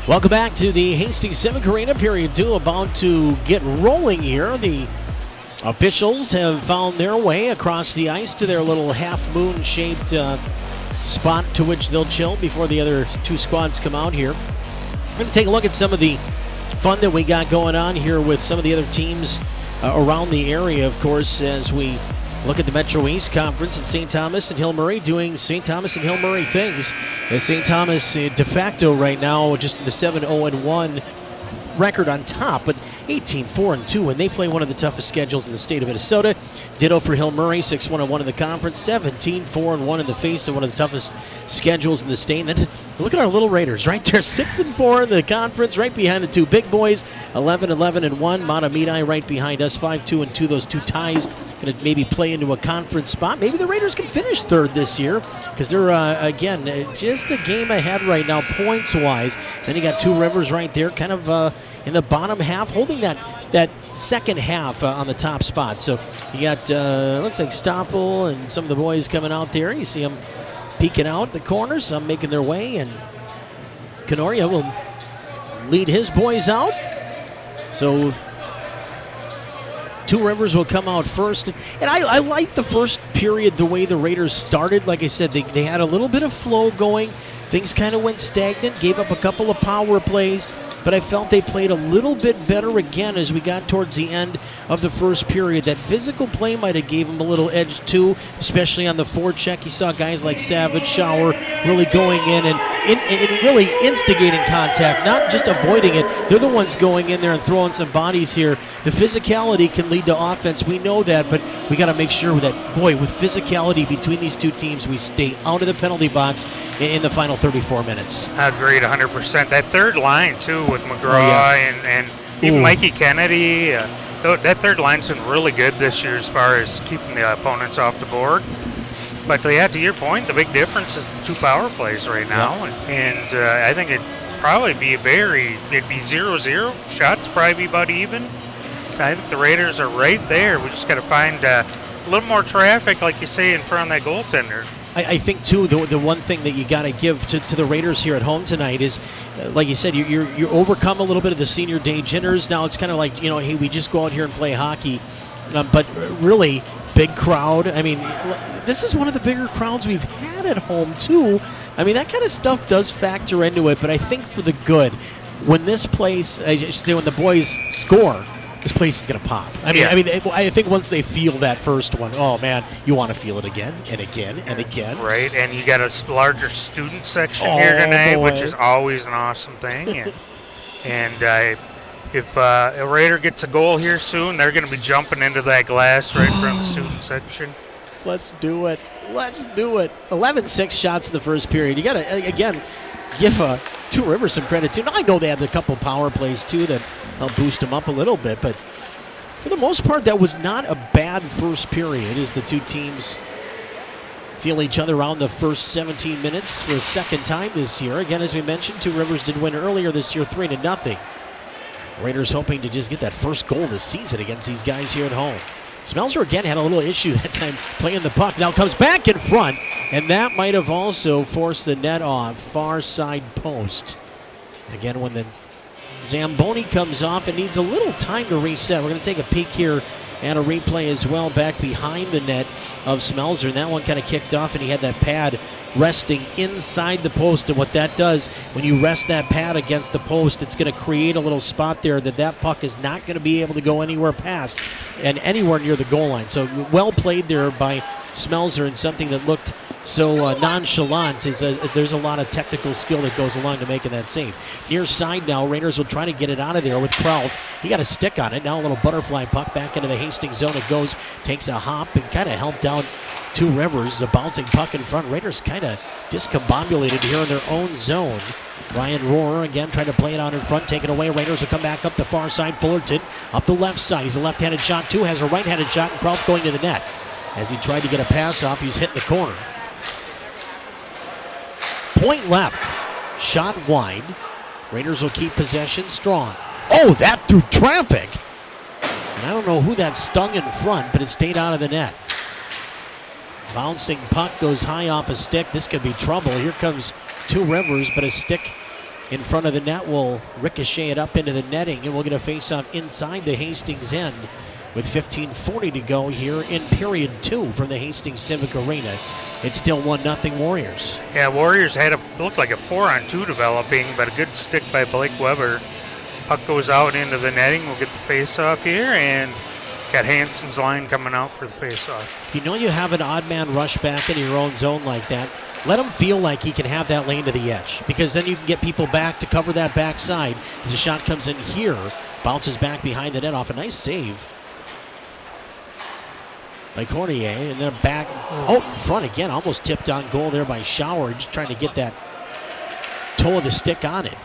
Welcome back to the Hastings Civic Arena. Period 2 about to get rolling here. The officials have found their way across the ice to their little half-moon-shaped spot to which they'll chill before the other two squads come out here. We're going to take a look at some of the fun that we got going on here with some of the other teams around the area, of course, as we look at the Metro East Conference and St. Thomas and Hill Murray doing St. Thomas and Hill Murray things. As St. Thomas de facto right now just in the 7-0-1 record on top, but 18-4-2, and they play one of the toughest schedules in the state of Minnesota. Ditto for Hill Murray, 6-1-1 in the conference, 17-4-1 in the face of one of the toughest schedules in the state. And then look at our little Raiders right there, 6-4 in the conference, right behind the two big boys, 11-11-1. Matamidi right behind us, 5-2-2. Those two ties going to maybe play into a conference spot. Maybe the Raiders can finish third this year because they're again just a game ahead right now points-wise. Then you got Two Rivers right there, kind of in the bottom half, holding that second half on the top spot. So you got looks like Stoffel and some of the boys coming out there. You see them peeking out the corners, some making their way, and Canoria will lead his boys out. So Two Rivers will come out first. And I like the first period, the way the Raiders started. Like I said, they had a little bit of flow going. Things kind of went stagnant, gave up a couple of power plays, but I felt they played a little bit better again as we got towards the end of the first period. That physical play might have gave them a little edge too, especially on the forecheck. You saw guys like Savage, Shower really going in and really instigating contact, not just avoiding it. They're the ones going in there and throwing some bodies here. The physicality can lead to offense. We know that, but we got to make sure that, boy, with physicality between these two teams, we stay out of the penalty box in the final 34 minutes. Agreed, 100%. That third line, too, with McGraw and even Mikey Kennedy. That third line's been really good this year as far as keeping the opponents off the board. But, yeah, to your point, the big difference is the two power plays right now. And I think it'd probably be it'd be 0-0. Shots probably be about even. I think the Raiders are right there. We just got to find a little more traffic, like you say, in front of that goaltender. I think, too, the one thing that you got to give to the Raiders here at home tonight is, like you said, you overcome a little bit of the senior day jitters. Now it's kind of like, hey, we just go out here and play hockey. But really, big crowd. I mean, this is one of the bigger crowds we've had at home, too. I mean, that kind of stuff does factor into it, but I think for the good, when this place, I should say when the boys score, this place is going to pop. I think once they feel that first one, oh, man, you want to feel it again and again and again. Right, and you got a larger student section here tonight, which is always an awesome thing. And if a Raider gets a goal here soon, they're going to be jumping into that glass right in front of the student section. Let's do it. 11-6 shots in the first period. You got to, again, give Two Rivers some credit, too. Now, I know they had a couple power plays, too, that helped boost them up a little bit, but for the most part, that was not a bad first period as the two teams feel each other out in the first 17 minutes for a second time this year. Again, as we mentioned, Two Rivers did win earlier this year, 3-0. Raiders hoping to just get that first goal this season against these guys here at home. Smelser again had a little issue that time playing the puck. Now comes back in front, and that might have also forced the net off. Far side post. Again, when the Zamboni comes off, it needs a little time to reset. We're going to take a peek here and a replay as well back behind the net of Smelser. And that one kind of kicked off, and he had that pad resting inside the post. And what that does, when you rest that pad against the post, it's going to create a little spot there that puck is not going to be able to go anywhere past and anywhere near the goal line. So well played there by Smelser, and something that looked so nonchalant is there's a lot of technical skill that goes along to making that save. Near side now, Raiders will try to get it out of there with Krauth. He got a stick on it. Now a little butterfly puck back into the Hastings zone. It goes, takes a hop, and kind of helped out Two Rivers. A bouncing puck in front. Raiders kind of discombobulated here in their own zone. Ryan Rohrer again trying to play it out in front, take it away. Raiders will come back up the far side. Fullerton up the left side. He's a left-handed shot too, has a right-handed shot, and Krauth going to the net. As he tried to get a pass off, he's hitting the corner. Point left. Shot wide. Raiders will keep possession strong. Oh, that through traffic. And I don't know who that stung in front, but it stayed out of the net. Bouncing puck goes high off a stick. This could be trouble. Here comes Two Rivers, but a stick in front of the net will ricochet it up into the netting, and we'll get a face-off inside the Hastings end with 15:40 to go here in period 2 from the Hastings Civic Arena. It's still 1-0 Warriors. Yeah, Warriors had looked like a 4-on-2 developing, but a good stick by Blake Weber. Puck goes out into the netting. We'll get the face-off here, and got Hansen's line coming out for the face-off. If you know you have an odd man rush back into your own zone like that, let him feel like he can have that lane to the edge, because then you can get people back to cover that backside as the shot comes in here, bounces back behind the net off a nice save by Cornier, and then back out in front again, almost tipped on goal there by Schauer, just trying to get that toe of the stick on it.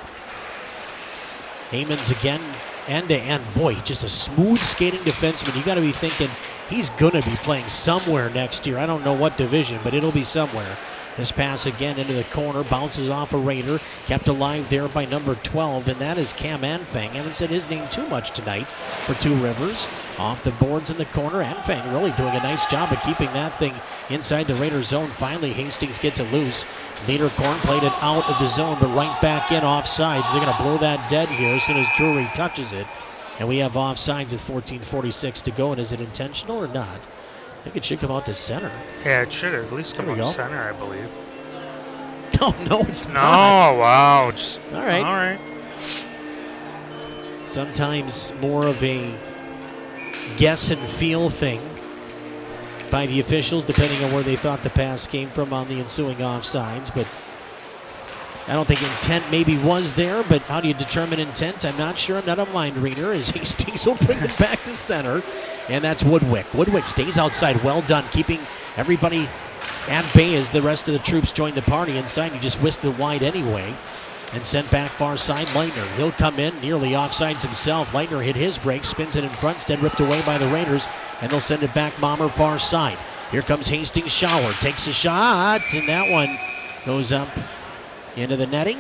Hammonds again, end to end. Boy, just a smooth skating defenseman. You got to be thinking he's going to be playing somewhere next year. I don't know what division, but it'll be somewhere. This pass again into the corner, bounces off a Raider, kept alive there by number 12, and that is Cam Anfang. Haven't said his name too much tonight for Two Rivers. Off the boards in the corner, Anfang really doing a nice job of keeping that thing inside the Raider zone. Finally, Hastings gets it loose. Niederkorn played it out of the zone, but right back in offsides. They're going to blow that dead here as soon as Drury touches it. And we have offsides with 14:46 to go, and is it intentional or not? I think it should come out to center. Yeah, it should at least come out to center, I believe. Oh, no, it's no, not. No, wow. All right. All right. Sometimes more of a guess and feel thing by the officials, depending on where they thought the pass came from on the ensuing offsides. But I don't think intent maybe was there, but how do you determine intent? I'm not sure. I'm not a mind reader, as Hastings will bring it back to center. And that's Woodwick. Woodwick stays outside. Well done, keeping everybody at bay as the rest of the troops join the party inside. He just whisked it wide anyway and sent back far side. Leitner, he'll come in nearly offsides himself. Leitner hit his break, spins it in front, instead ripped away by the Raiders, and they'll send it back Mommer far side. Here comes Hastings Schauer, takes a shot, and that one goes up into the netting.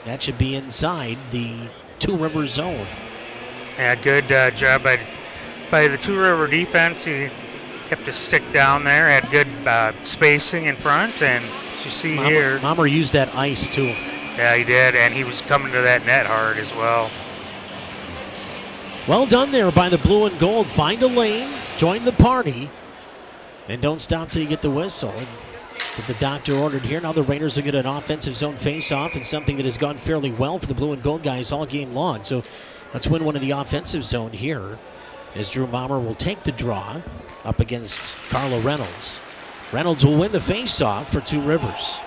That should be inside the Two River zone. Yeah, good job by the Two River defense. He kept his stick down there, had good spacing in front, and as you see here. Mommer used that ice too. Yeah, he did, and he was coming to that net hard as well. Well done there by the blue and gold. Find a lane, join the party, and don't stop till you get the whistle. And that's what the doctor ordered here. Now the Raiders will get an offensive zone face-off, and something that has gone fairly well for the blue and gold guys all game long. So let's win one in the offensive zone here, as Drew Mommer will take the draw up against Carlo Reynolds. Reynolds will win the face-off for Two Rivers.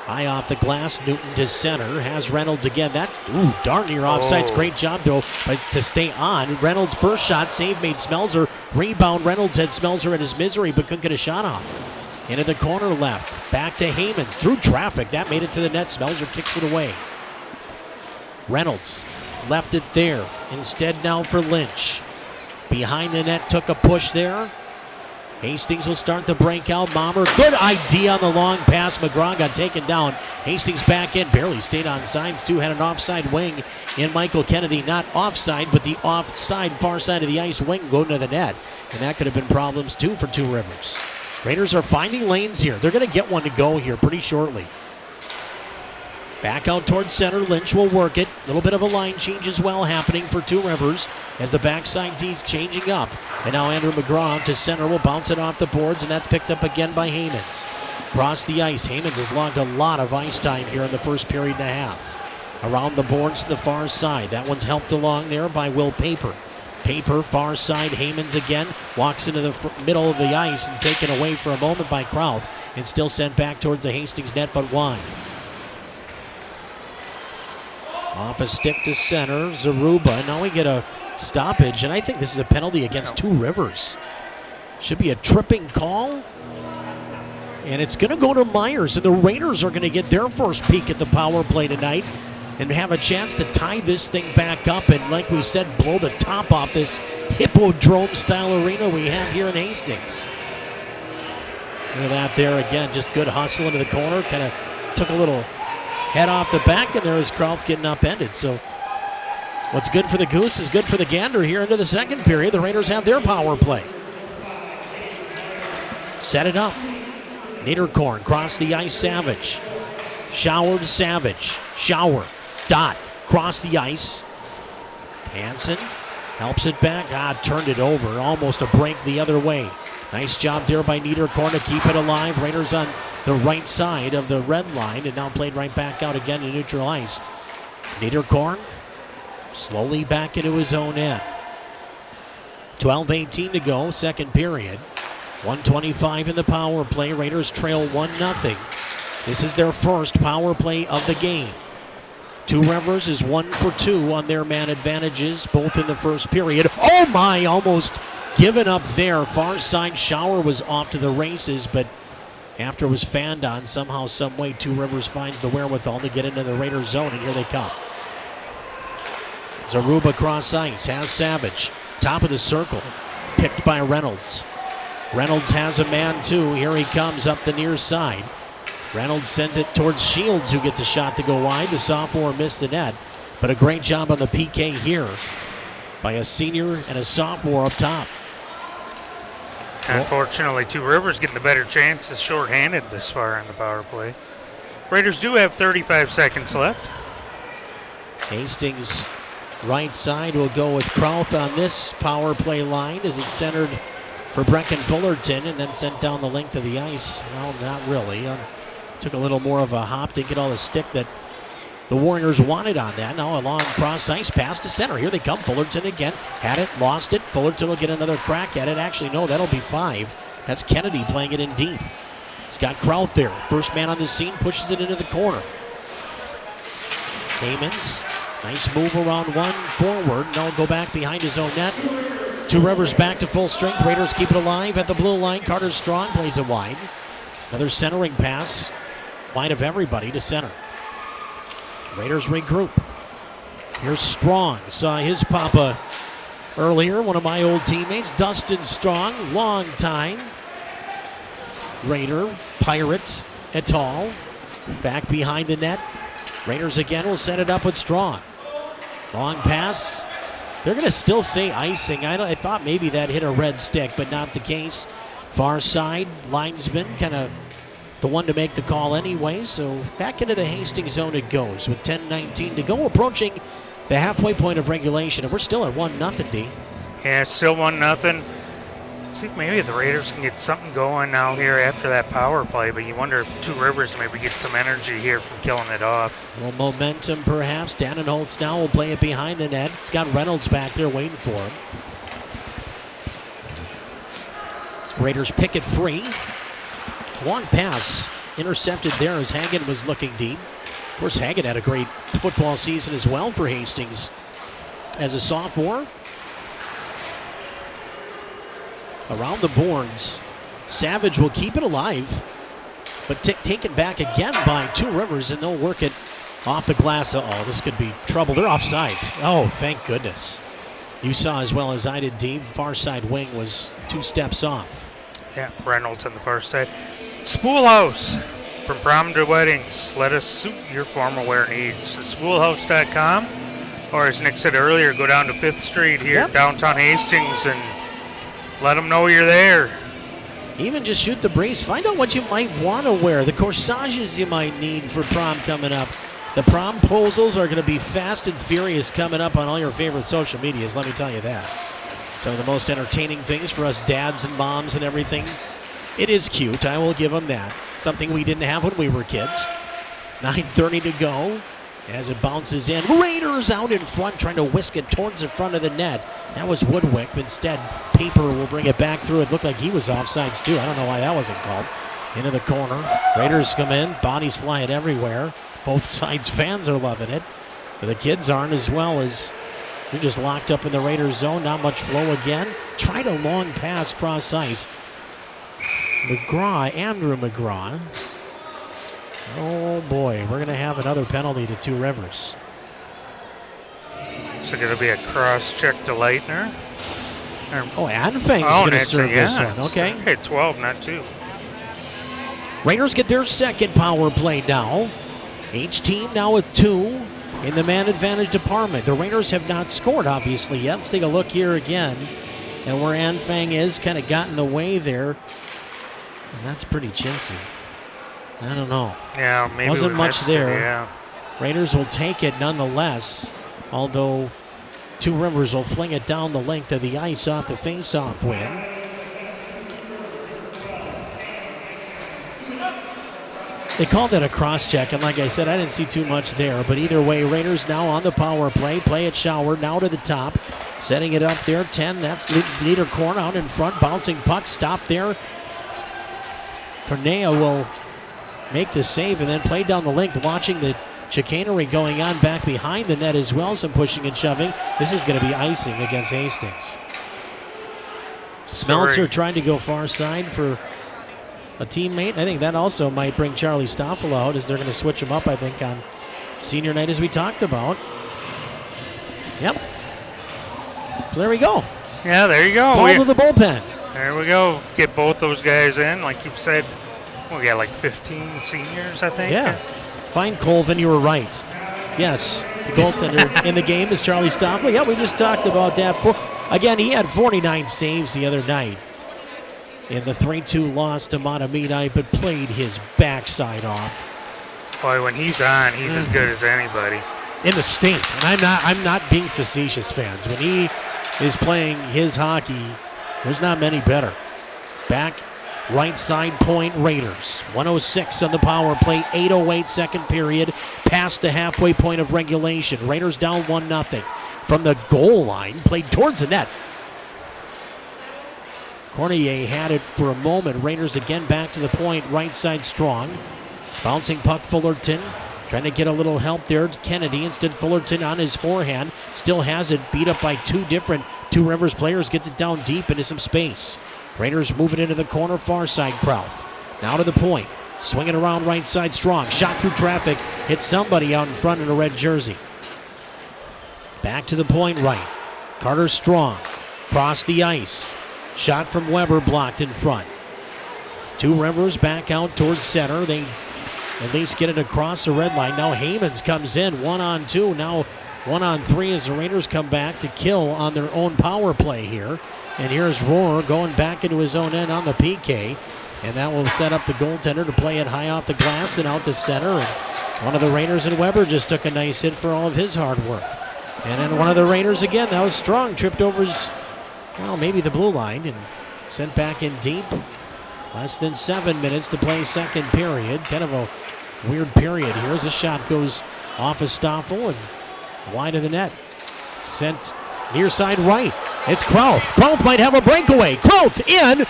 High off the glass, Newton to center, has Reynolds again. That, darn near offsides. Great job, though, to stay on. Reynolds' first shot, save made Smelzer. Rebound, Reynolds had Smelzer in his misery, but couldn't get a shot off. Into the corner left, back to Hammonds, through traffic. That made it to the net. Smelzer kicks it away. Reynolds left it there. Instead now for Lynch. Behind the net, took a push there. Hastings will start the breakout. Mommer, good idea on the long pass. McGraw got taken down. Hastings back in, barely stayed on sides too. Had an offside wing in Michael Kennedy. Not offside, but the offside far side of the ice wing going to the net. And that could have been problems too for Two Rivers. Raiders are finding lanes here. They're going to get one to go here pretty shortly. Back out towards center. Lynch will work it. A little bit of a line change as well happening for Two Rivers as the backside D's changing up. And now Andrew McGraw to center will bounce it off the boards, and that's picked up again by Hammonds. Across the ice, Hammonds has logged a lot of ice time here in the first period and a half. Around the boards to the far side. That one's helped along there by Will Paper. Paper, far side, Hammonds again, walks into the middle of the ice and taken away for a moment by Krauth, and still sent back towards the Hastings net, but wide. Off a stick to center, Zaruba. Now we get a stoppage, and I think this is a penalty against Two Rivers. Should be a tripping call. And it's going to go to Myers, and the Raiders are going to get their first peek at the power play tonight and have a chance to tie this thing back up and, like we said, blow the top off this Hippodrome-style arena we have here in Hastings. Look at that there again, just good hustle into the corner, kind of took a little head off the back, and there is Krauth getting upended. So what's good for the Goose is good for the Gander here into the second period. The Raiders have their power play. Set it up. Niederkorn cross the ice, Savage. Shower to Savage. Shower. Dot. Cross the ice. Hansen helps it back. Turned it over. Almost a break the other way. Nice job there by Niederkorn to keep it alive. Raiders on the right side of the red line and now played right back out again to neutral ice. Niederkorn slowly back into his own end. 12:18 to go, second period. 1:25 in the power play. Raiders trail 1-0. This is their first power play of the game. Two Rivers is 1 for 2 on their man advantages, both in the first period. Oh my, almost given up there. Far side. Shower was off to the races, but after it was fanned on, somehow, some way, Two Rivers finds the wherewithal to get into the Raiders zone, and here they come. Zaruba cross ice, has Savage. Top of the circle, picked by Reynolds. Reynolds has a man too. Here he comes up the near side. Reynolds sends it towards Shields, who gets a shot to go wide. The sophomore missed the net, but a great job on the PK here by a senior and a sophomore up top. Unfortunately, Two Rivers getting the better chances shorthanded this far in the power play. Raiders do have 35 seconds left. Hastings right side will go with Krauth on this power play line as it's centered for Brecken Fullerton and then sent down the length of the ice. Well, not really. Took a little more of a hop to get all the stick that the Warriors wanted on that. Now a long cross ice pass to center. Here they come. Fullerton again. Had it, lost it. Fullerton will get another crack at it. Actually, no, that'll be 5. That's Kennedy playing it in deep. He's got Krauth there. First man on the scene, pushes it into the corner. Hamons, nice move around one forward. Now go back behind his own net. Two Rivers back to full strength. Raiders keep it alive at the blue line. Carter Strong plays it wide. Another centering pass. Line of everybody to center. Raiders regroup. Here's Strong. Saw his papa earlier. One of my old teammates, Dustin Strong. Long time Raider, Pirate, et al. Back behind the net. Raiders again will set it up with Strong. Long pass. They're going to still say icing. I thought maybe that hit a red stick, but not the case. Far side, linesman, kind of the one to make the call anyway. So back into the Hastings zone it goes with 10:19 to go, approaching the halfway point of regulation. And we're still at 1-0, D. Yeah, it's still 1-0. See if maybe the Raiders can get something going now here after that power play, but you wonder if Two Rivers maybe get some energy here from killing it off. A little momentum perhaps. Dannenholtz now will play it behind the net. He's got Reynolds back there waiting for him. Raiders pick it free. Long pass intercepted there as Hagen was looking deep. Of course, Hagen had a great football season as well for Hastings as a sophomore. Around the boards, Savage will keep it alive, but taken back again by Two Rivers, and they'll work it off the glass. Uh-oh, this could be trouble. They're offsides. Oh, thank goodness. You saw as well as I did, Dean. Far side wing was 2 steps off. Yeah, Reynolds on the far side. Spoolhouse, from prom to weddings, let us suit your formal wear needs. Spoolhouse.com, or as Nick said earlier, go down to 5th Street here in downtown Hastings and let them know you're there. Even just shoot the breeze. Find out what you might want to wear, the corsages you might need for prom coming up. The promposals are going to be fast and furious coming up on all your favorite social medias, let me tell you that. Some of the most entertaining things for us dads and moms and everything. It is cute, I will give them that. Something we didn't have when we were kids. 9:30 to go as it bounces in. Raiders out in front trying to whisk it towards the front of the net. That was Woodwick. Instead, Paper will bring it back through. It looked like he was offsides too. I don't know why that wasn't called. Into the corner. Raiders come in. Bodies flying everywhere. Both sides fans are loving it. But the kids aren't, as well as they're just locked up in the Raiders zone. Not much flow again. Tried a long pass cross ice. Andrew McGraw. Oh boy, we're going to have another penalty to Two Rivers. So going to be a cross-check to Leitner. Oh, Anfang's going to serve this one. Okay. Okay, 12, not 2. Raiders get their second power play now. Each team now with 2 in the man advantage department. The Raiders have not scored, obviously, yet. Let's take a look here again. And where Anfang is, kind of got in the way there. And that's pretty chintzy. I don't know. Yeah, maybe wasn't we much missed there. It, yeah. Raiders will take it nonetheless, although Two Rivers will fling it down the length of the ice off the face-off win. They called it a cross-check, and like I said, I didn't see too much there. But either way, Raiders now on the power play. Play it Shower, now to the top. Setting it up there, 10. That's leader Korn out in front. Bouncing puck, stop there. Cornea will make the save and then play down the length, watching the chicanery going on back behind the net as well. Some pushing and shoving. This is going to be icing against Hastings. Smeltzer trying to go far side for a teammate. I think that also might bring Charlie Stoffel out as they're going to switch him up, I think, on senior night as we talked about. Yep. So there we go. Yeah, there you go. Call to the bullpen. There we go. Get both those guys in. Like you said, we got like 15 seniors, I think. Yeah. Fine, Colvin, you were right. Yes, the goaltender in the game is Charlie Stoffel. Yeah, we just talked about that. Again, he had 49 saves the other night in the 3-2 loss to Mahtomedi, but played his backside off. Boy, when he's on, he's as good as anybody. In the state, and I'm not being facetious, fans. When he is playing his hockey, there's not many better. Back right side point, Raiders. 106 on the power play, 8:08 second period, past the halfway point of regulation. Raiders down 1-0. From the goal line, played towards the net. Cornier had it for a moment. Raiders again back to the point, right side strong. Bouncing puck, Fullerton. Trying to get a little help there. Kennedy, instead Fullerton on his forehand. Still has it, beat up by two Two Rivers players. Gets it down deep into some space. Raiders move it into the corner, far side, Krauth. Now to the point. Swinging around right side, strong. Shot through traffic. Hits somebody out in front in a red jersey. Back to the point right. Carter Strong. Cross the ice. Shot from Weber blocked in front. Two Rivers back out towards center. They at least get it across the red line. Now Hamons comes in 1-on-2. Now 1-on-3 as the Raiders come back to kill on their own power play here. And here's Rohrer going back into his own end on the PK. And that will set up the goaltender to play it high off the glass and out to center. And one of the Raiders and Weber just took a nice hit for all of his hard work. And then one of the Raiders again, that was Strong, tripped over maybe the blue line and sent back in deep. Less than 7 minutes to play second period. Kind of a weird period here as a shot goes off of Stoffel and wide of the net. Sent near side right. It's Krauth. Krauth might have a breakaway. Krauth in,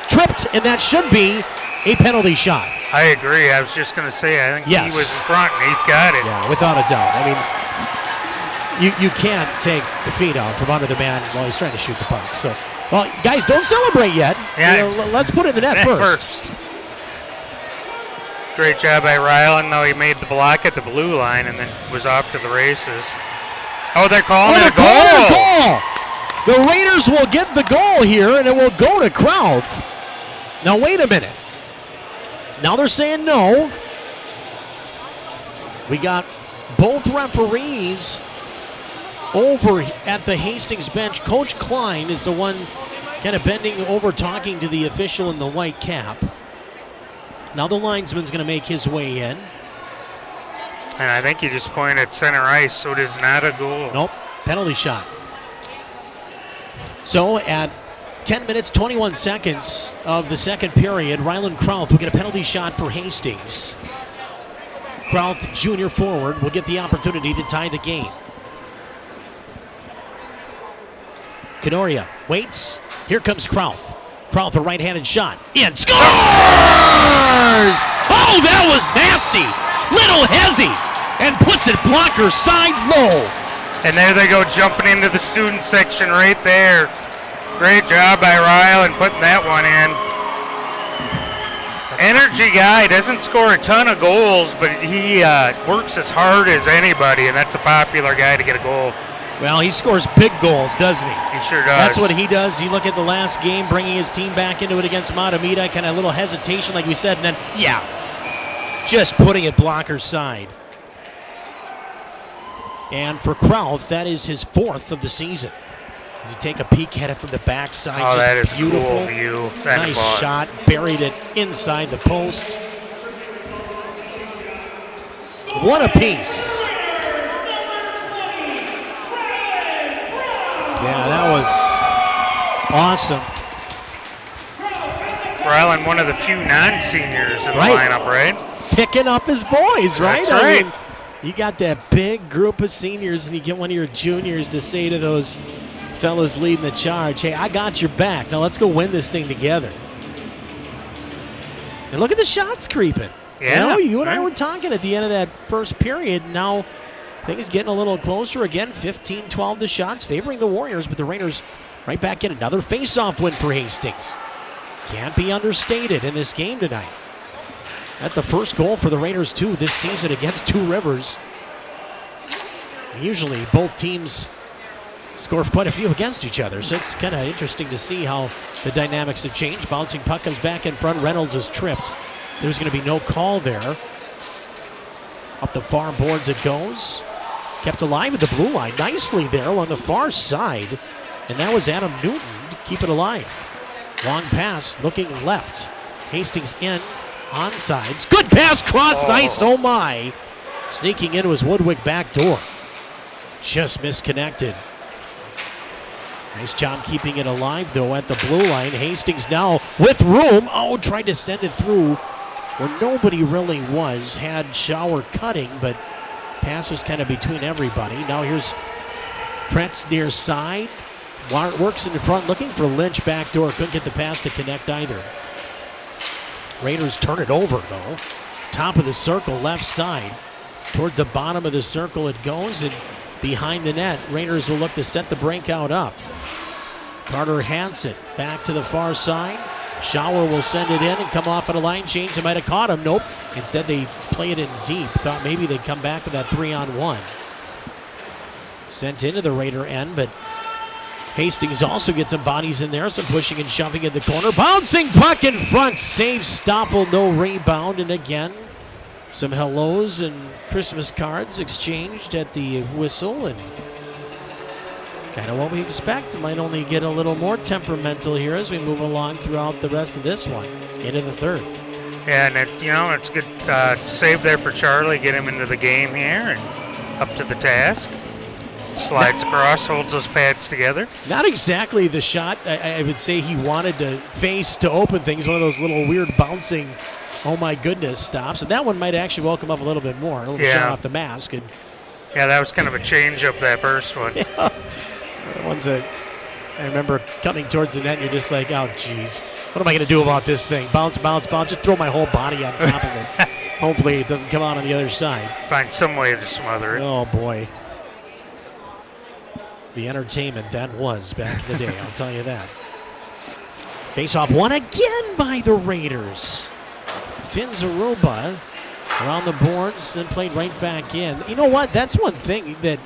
tripped, and that should be a penalty shot. I agree. I was just going to say, I think he was in front, and he's got it. Yeah, without a doubt. I mean, you can't take the feet out from under the man while he's trying to shoot the puck. So, well, guys, don't celebrate yet. Yeah. Let's put it in the net first. Great job by Ryland, though he made the block at the blue line and then was off to the races. Oh, they're calling it a goal. The Raiders will get the goal here, and it will go to Krauth. Now, wait a minute. Now they're saying no. We got both referees over at the Hastings bench. Coach Klein is the one kind of bending over, talking to the official in the white cap. Now the linesman's going to make his way in. And I think he just pointed at center ice, so it is not a goal. Nope, penalty shot. So at 10 minutes, 21 seconds of the second period, Ryland Krauth will get a penalty shot for Hastings. Krauth, junior forward, will get the opportunity to tie the game. Canoria waits. Here comes Krauth. Krauth, a right-handed shot. In. Scores! Oh, that was nasty. Little hezzy. And puts it blocker side low. And there they go, jumping into the student section right there. Great job by Ryland putting that one in. Energy guy, doesn't score a ton of goals, but he works as hard as anybody, and that's a popular guy to get a goal. Well, he scores big goals, doesn't he? He sure does. That's what he does. You look at the last game, bringing his team back into it against Mahtomedi, kind of a little hesitation, like we said, and then, just putting it blocker side. And for Krauth, that is his fourth of the season. As you take a peek at it from the backside, just that is beautiful. Cool view. Nice shot, buried it inside the post. one apiece. Yeah, that was awesome. Rylan, one of the few non-seniors in the lineup, right? Picking up his boys, right? That's right. I mean, you got that big group of seniors, and you get one of your juniors to say to those fellas leading the charge, hey, I got your back. Now let's go win this thing together. And look at the shots creeping. Yeah. You and I were talking at the end of that first period. Now things getting a little closer again. 15-12 the shots favoring the Warriors, but the Raiders right back in. Another face-off win for Hastings. Can't be understated in this game tonight. That's the first goal for the Raiders, too, this season against Two Rivers. Usually both teams score quite a few against each other, so it's kind of interesting to see how the dynamics have changed. Bouncing puck comes back in front. Reynolds is tripped. There's going to be no call there. Up the far boards it goes. Kept alive at the blue line. Nicely there on the far side. And that was Adam Newton to keep it alive. Long pass looking left. Hastings in. Onsides. Good pass cross ice. Oh my. Sneaking into his Woodwick back door. Just misconnected. Nice job keeping it alive, though, at the blue line. Hastings now with room. Oh, tried to send it through where nobody really was. Had Shower cutting, but pass was kind of between everybody. Now here's Trent's near side. Works in the front, looking for Lynch back door. Couldn't get the pass to connect either. Raiders turn it over, though. Top of the circle, left side. Towards the bottom of the circle it goes, and behind the net, Raiders will look to set the breakout up. Carter Hansen back to the far side. Shower will send it in and come off at a line change. They might have caught him. Nope. Instead, they play it in deep. Thought maybe they'd come back with that 3-on-1. Sent into the Raider end, but Hastings also gets some bodies in there. Some pushing and shoving in the corner. Bouncing puck in front. Saves Stoffel. No rebound. And again, some hellos and Christmas cards exchanged at the whistle, and kind of what we expect. Might only get a little more temperamental here as we move along throughout the rest of this one into the third. Yeah, and it's a good save there for Charlie. Get him into the game here and up to the task. Slides across, holds those pads together. Not exactly the shot I would say he wanted to face to open things. One of those little weird bouncing, oh my goodness, stops. And that one might actually welcome up a little bit more. A little shot off the mask. And yeah, that was kind of a change up that first one. Yeah. The ones that I remember coming towards the net, and you're just like, oh, geez. What am I going to do about this thing? Bounce, bounce, bounce. Just throw my whole body on top of it. Hopefully it doesn't come out on the other side. Find some way to smother it. Oh, boy. The entertainment that was back in the day, I'll tell you that. Face-off won again by the Raiders. Finn Zaruba around the boards, then played right back in. You know what? That's one thing that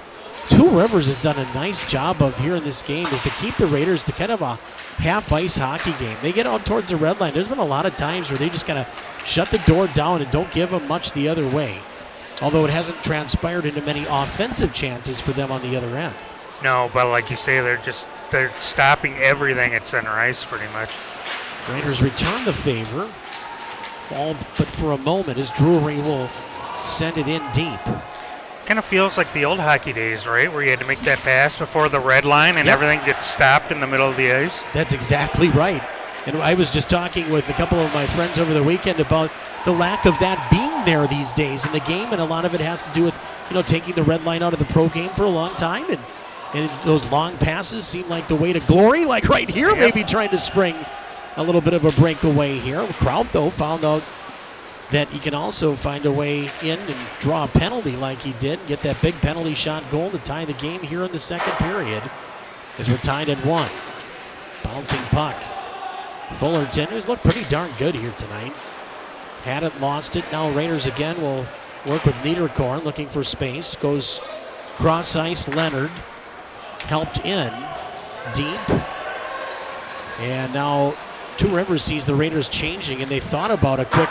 Two Rivers has done a nice job of here in this game, is to keep the Raiders to kind of a half-ice hockey game. They get out towards the red line. There's been a lot of times where they just kind of shut the door down and don't give them much the other way. Although it hasn't transpired into many offensive chances for them on the other end. No, but like you say, they're stopping everything at center ice pretty much. Raiders return the favor, all but for a moment, as Drury will send it in deep. Kind of feels like the old hockey days, right? Where you had to make that pass before the red line and everything gets stopped in the middle of the ice. That's exactly right. And I was just talking with a couple of my friends over the weekend about the lack of that being there these days in the game, and a lot of it has to do with, taking the red line out of the pro game for a long time, and those long passes seem like the way to glory, like right here, maybe trying to spring a little bit of a breakaway here. Kraut, though, found out that he can also find a way in and draw a penalty like he did, get that big penalty shot goal to tie the game here in the second period, as we're tied at 1. Bouncing puck. Fullerton, who's looked pretty darn good here tonight. Hadn't lost it. Now Raiders again will work with Niederkorn, looking for space. Goes cross ice. Leonard helped in deep. And now Two Rivers sees the Raiders changing, and they thought about a quick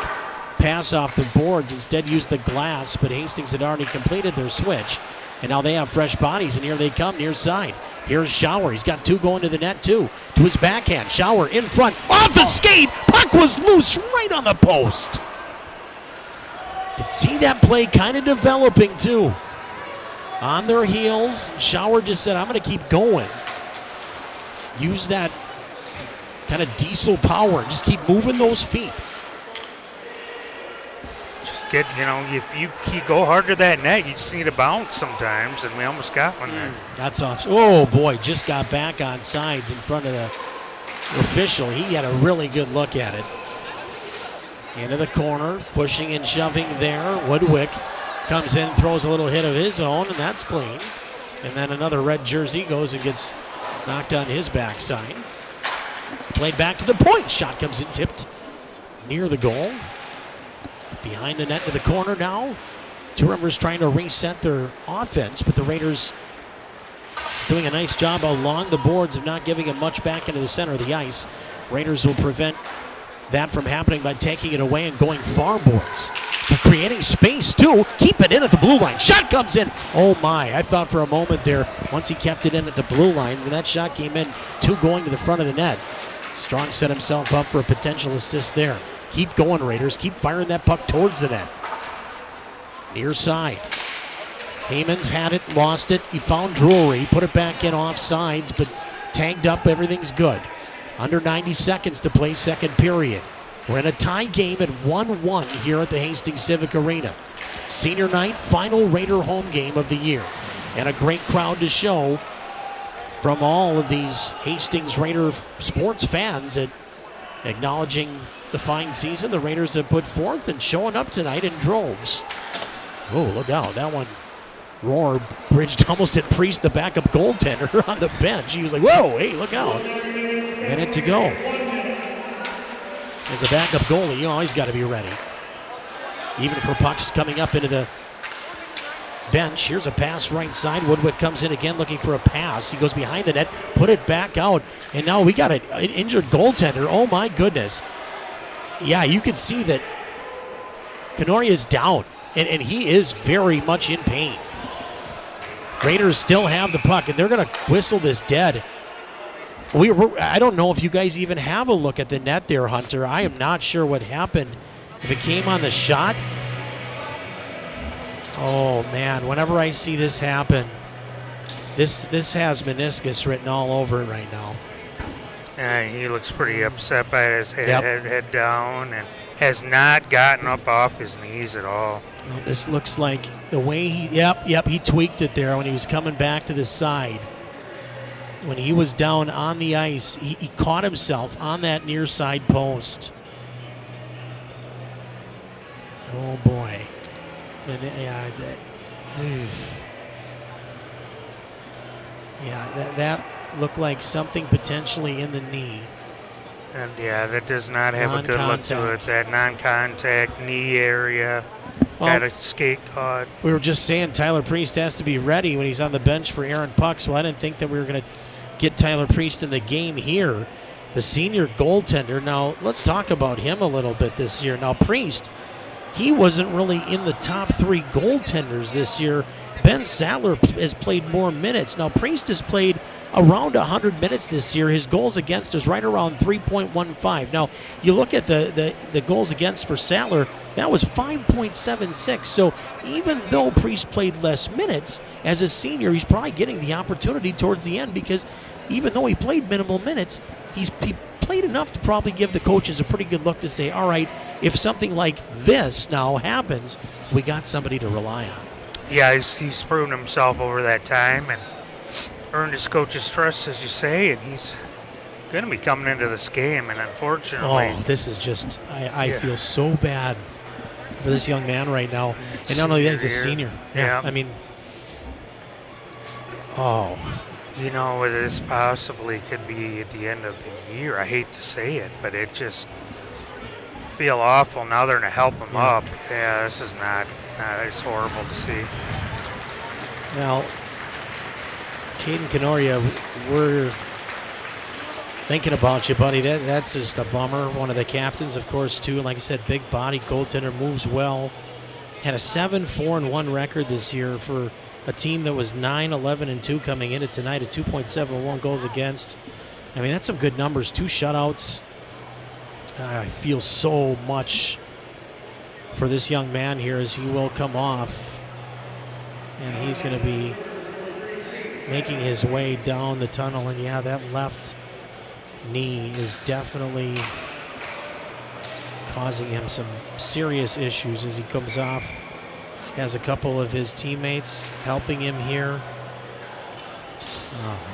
pass off the boards, instead used the glass, but Hastings had already completed their switch. And now they have fresh bodies, and here they come near side. Here's Shower. He's got two going to the net, too. To his backhand. Shower in front. Off the skate. Puck was loose right on the post. Could see that play kind of developing too. On their heels, Schauer just said, I'm going to keep going. Use that kind of diesel power and just keep moving those feet. Just get, if you go hard to that net, you just need a bounce sometimes, and we almost got one there. That's off. Oh, boy, just got back on sides in front of the official. He had a really good look at it. Into the corner, pushing and shoving there. Woodwick comes in, throws a little hit of his own, and that's clean. And then another red jersey goes and gets knocked on his backside. Played back to the point. Shot comes in, tipped near the goal. Behind the net to the corner now. Two Rivers trying to reset their offense, but the Raiders doing a nice job along the boards of not giving it much back into the center of the ice. Raiders will prevent that from happening by taking it away and going far boards. For creating space too. Keep it in at the blue line. Shot comes in. Oh my, I thought for a moment there, once he kept it in at the blue line, when that shot came in, two going to the front of the net. Strong set himself up for a potential assist there. Keep going, Raiders. Keep firing that puck towards the net. Near side. Heyman's had it, lost it. He found Drury, put it back in off sides, but tagged up. Everything's good. Under 90 seconds to play second period. We're in a tie game at 1-1 here at the Hastings Civic Arena. Senior night, final Raider home game of the year. And a great crowd to show from all of these Hastings Raider sports fans at acknowledging the fine season the Raiders have put forth and showing up tonight in droves. Oh, look out. That one, Roar bridged almost at Priest, the backup goaltender, on the bench. He was like, whoa, hey, look out. Minute to go. As a backup goalie, you always got to be ready. Even for pucks coming up into the bench. Here's a pass right side. Woodwick comes in again looking for a pass. He goes behind the net, put it back out. And now we got an injured goaltender. Oh, my goodness. Yeah, you can see that Canoria is down, and he is very much in pain. Raiders still have the puck, and they're going to whistle this dead. I don't know if you guys even have a look at the net there, Hunter. I am not sure what happened. If it came on the shot. Oh, man, whenever I see this happen, this has meniscus written all over it right now. He looks pretty upset by his head down, and has not gotten up off his knees at all. Well, this looks like the way he tweaked it there when he was coming back to the side. When he was down on the ice, he caught himself on that near side post. Oh, boy. That looked like something potentially in the knee. And, that does not have a good look to it. That non-contact knee area. Got a skate caught. We were just saying Tyler Priest has to be ready when he's on the bench for Aaron Pucks. Well, I didn't think that we were going to get Tyler Priest in the game here. The senior goaltender. Now, let's talk about him a little bit this year. Now, Priest, he wasn't really in the top three goaltenders this year. Ben Sattler has played more minutes. Now, Priest has played around 100 minutes this year. His goals against is right around 3.15. Now, you look at the goals against for Sattler, that was 5.76. So even though Priest played less minutes, as a senior, he's probably getting the opportunity towards the end because even though he played minimal minutes, he played enough to probably give the coaches a pretty good look to say, all right, if something like this now happens, we got somebody to rely on. Yeah, he's proven himself over that time and earned his coach's trust, as you say, and he's going to be coming into this game, and unfortunately... Oh, this is just... I feel so bad for this young man right now. And not only that, he's a senior. Yeah. I mean... Oh. You know, this possibly could be at the end of the year. I hate to say it, but it just feel awful. Now they're going to help him up. Yeah, this is not... it's horrible to see. Now, Caden Canoria, we're thinking about you, buddy. That's just a bummer. One of the captains, of course, too. Like I said, big body goaltender, moves well. Had a 7-4-1 record this year for a team that was 9-11-2 coming into tonight at 2.71 goals against. I mean, that's some good numbers. 2 shutouts. I feel so much for this young man here as he will come off. And he's going to be making his way down the tunnel. And yeah, that left knee is definitely causing him some serious issues as he comes off. Has a couple of his teammates helping him here.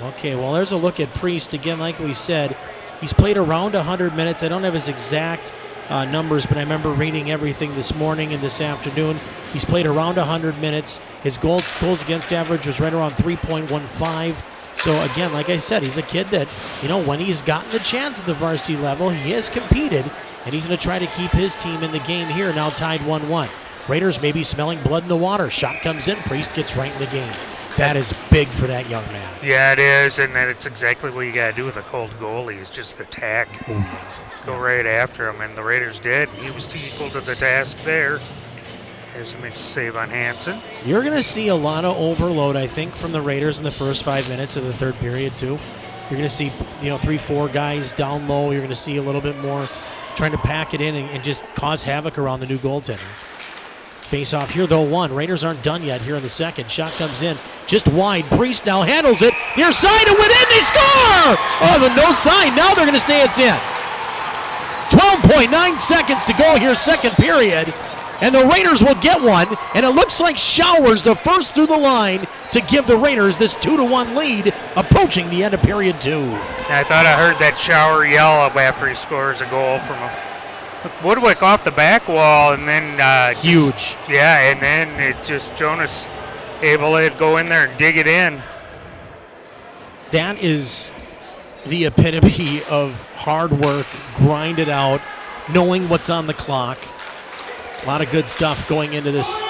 Okay, well, there's a look at Priest. Again, like we said, he's played around 100 minutes. I don't have his exact numbers, but I remember reading everything this morning and this afternoon. He's played around 100 minutes. His goals against average was right around 3.15. So, again, like I said, he's a kid that, when he's gotten the chance at the varsity level, he has competed, and he's going to try to keep his team in the game here, now tied 1-1. Raiders maybe smelling blood in the water. Shot comes in. Priest gets right in the game. That is big for that young man. Yeah, it is, and it's exactly what you got to do with a cold goalie is just attack. Oh, yeah. Go right after him, and the Raiders did. He was equal to the task there. As he makes a save on Hansen. You're going to see a lot of overload, I think, from the Raiders in the first 5 minutes of the third period, too. You're going to see, 3-4 guys down low. You're going to see a little bit more trying to pack it in and just cause havoc around the new goaltender. Face off here, though, one. Raiders aren't done yet here in the second. Shot comes in just wide. Priest now handles it. Near side, it went in. They score! Oh, but no sign. Now they're going to say it's in. 12.9 seconds to go here, second period. And the Raiders will get one. And it looks like Showers the first through the line to give the Raiders this 2-1 lead, approaching the end of period 2. I thought I heard that Shower yell up after he scores a goal from Woodwick off the back wall, and then huge. And then it just Jonas able to go in there and dig it in. That is the epitome of hard work, grind it out, knowing what's on the clock. A lot of good stuff going into this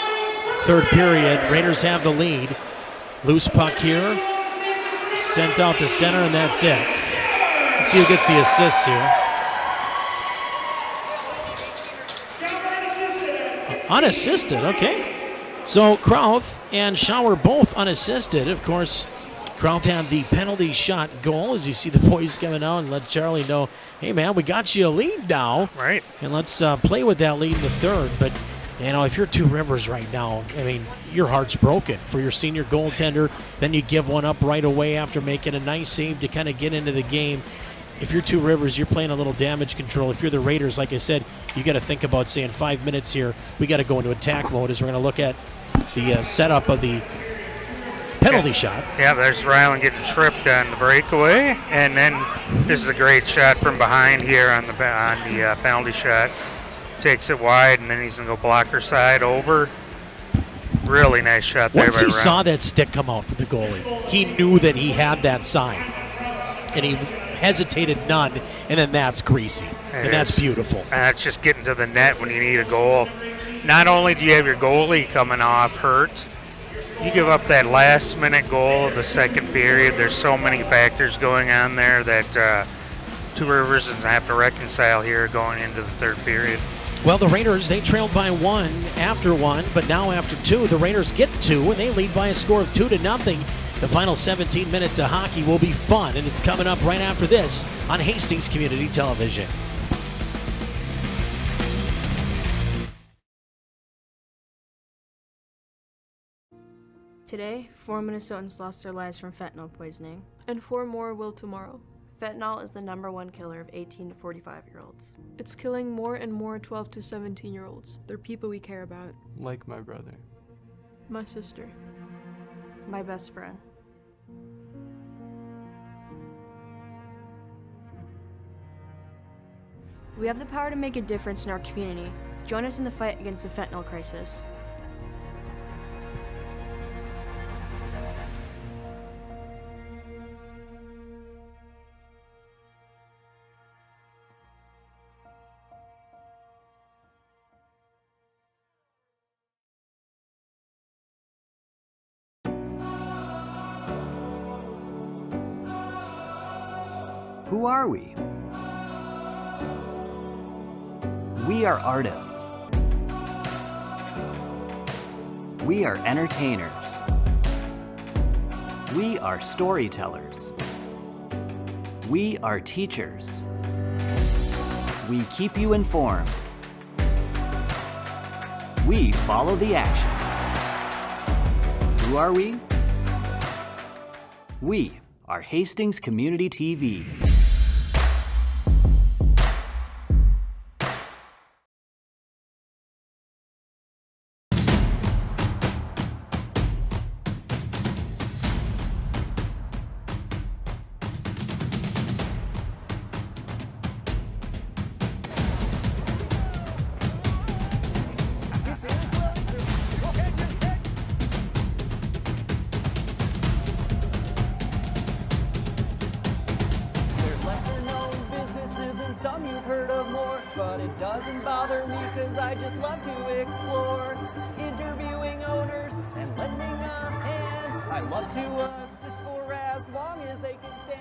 third period. Raiders have the lead. Loose puck here, sent out to center, and that's it. Let's see who gets the assists here. Unassisted, okay. So Krauth and Schauer both unassisted. Of course, Krauth had the penalty shot goal, as you see the boys coming out and let Charlie know, hey, man, we got you a lead now. Right. And let's play with that lead in the third. But, if you're Two Rivers right now, your heart's broken for your senior goaltender. Then you give one up right away after making a nice save to kind of get into the game. If you're Two Rivers, you're playing a little damage control. If you're the Raiders, like I said, you got to think about saying 5 minutes here. We got to go into attack mode as we're going to look at the setup of the penalty shot. Yeah, there's Ryland getting tripped on the breakaway, and then this is a great shot from behind here on the penalty shot. Takes it wide, and then he's going to go blocker side over. Really nice shot there by Once he Ryland. saw that stick come out from the goalie, he knew that he had that sign, and he hesitated none, and then that's greasy, and that's beautiful. And that's just getting to the net when you need a goal. Not only do you have your goalie coming off hurt, you give up that last-minute goal of the second period. There's so many factors going on there that Two Rivers is going to have to reconcile here going into the third period. Well, the Raiders, they trailed by one after one, but now after two, the Raiders get two, and they lead by a score of 2-0. The final 17 minutes of hockey will be fun, and it's coming up right after this on Hastings Community Television. Today, 4 Minnesotans lost their lives from fentanyl poisoning. And 4 more will tomorrow. Fentanyl is the #1 killer of 18 to 45-year-olds. It's killing more and more 12 to 17-year-olds. They're people we care about. Like my brother. My sister. My best friend. We have the power to make a difference in our community. Join us in the fight against the fentanyl crisis. Who are we? We are artists. We are entertainers. We are storytellers. We are teachers. We keep you informed. We follow the action. Who are we? We are Hastings Community TV. Some you've heard of more, but it doesn't bother me cause I just love to explore. Interviewing owners and lending a hand. I love to assist for as long as they can stand.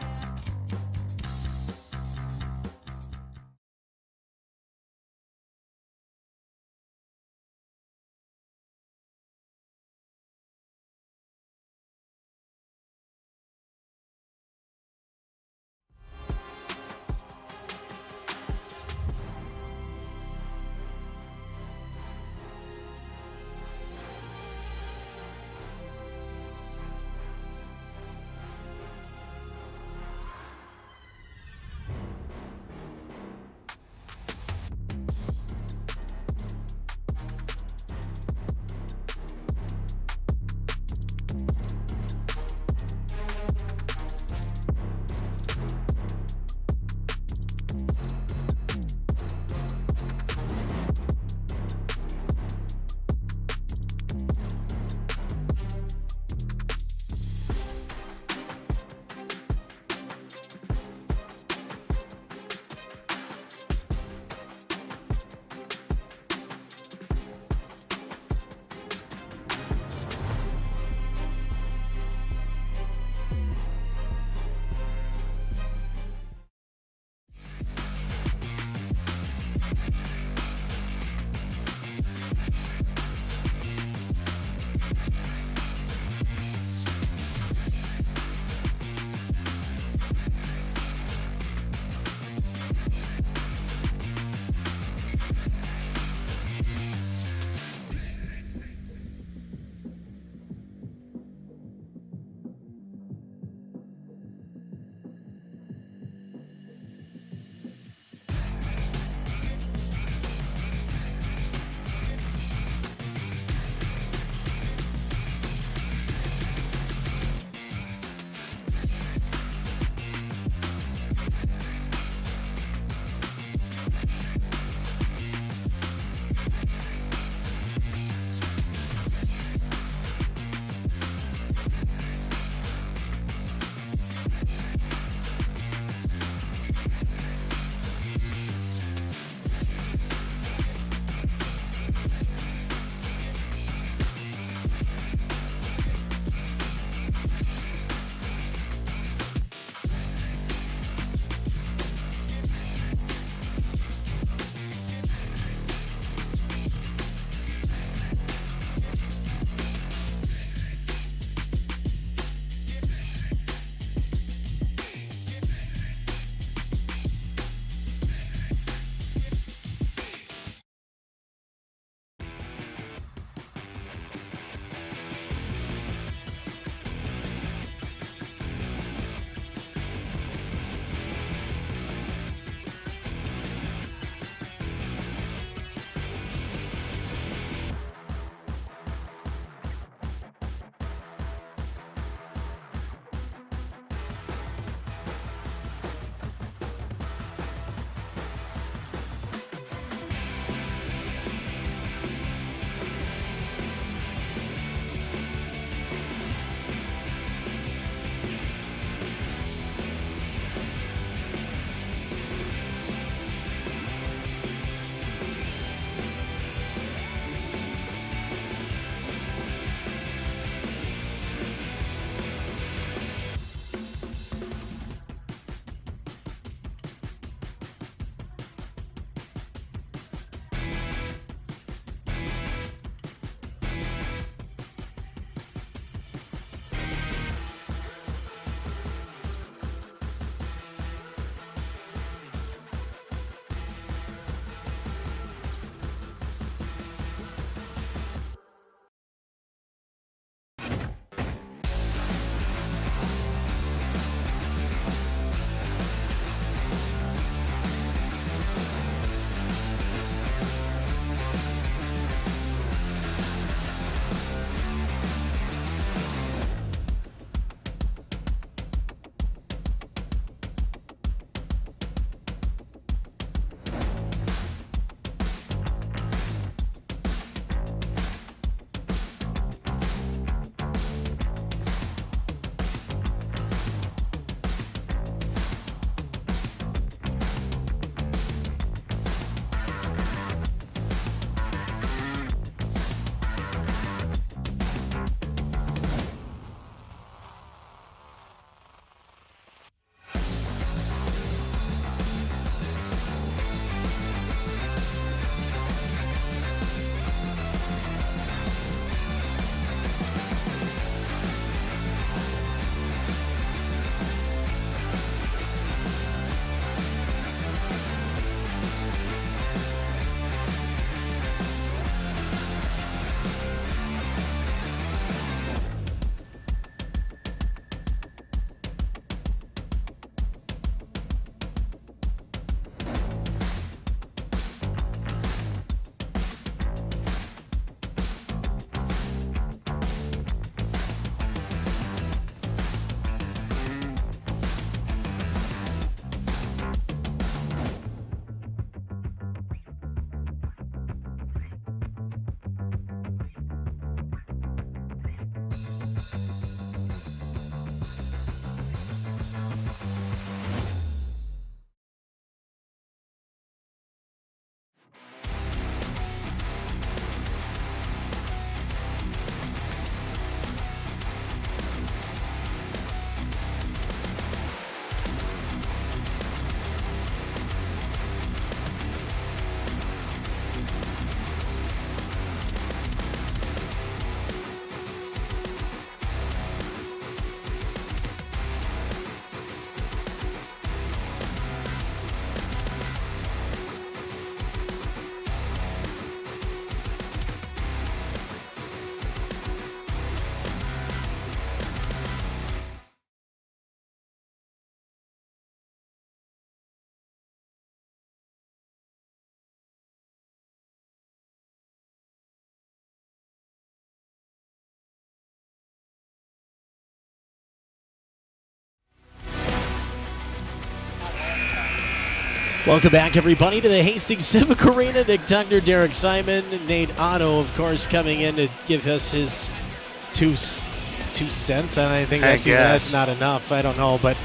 Welcome back, everybody, to the Hastings Civic Arena. Nick Tuckner, Derek Simon, Nate Otto, of course, coming in to give us his two cents. And I think that's not enough. I don't know, but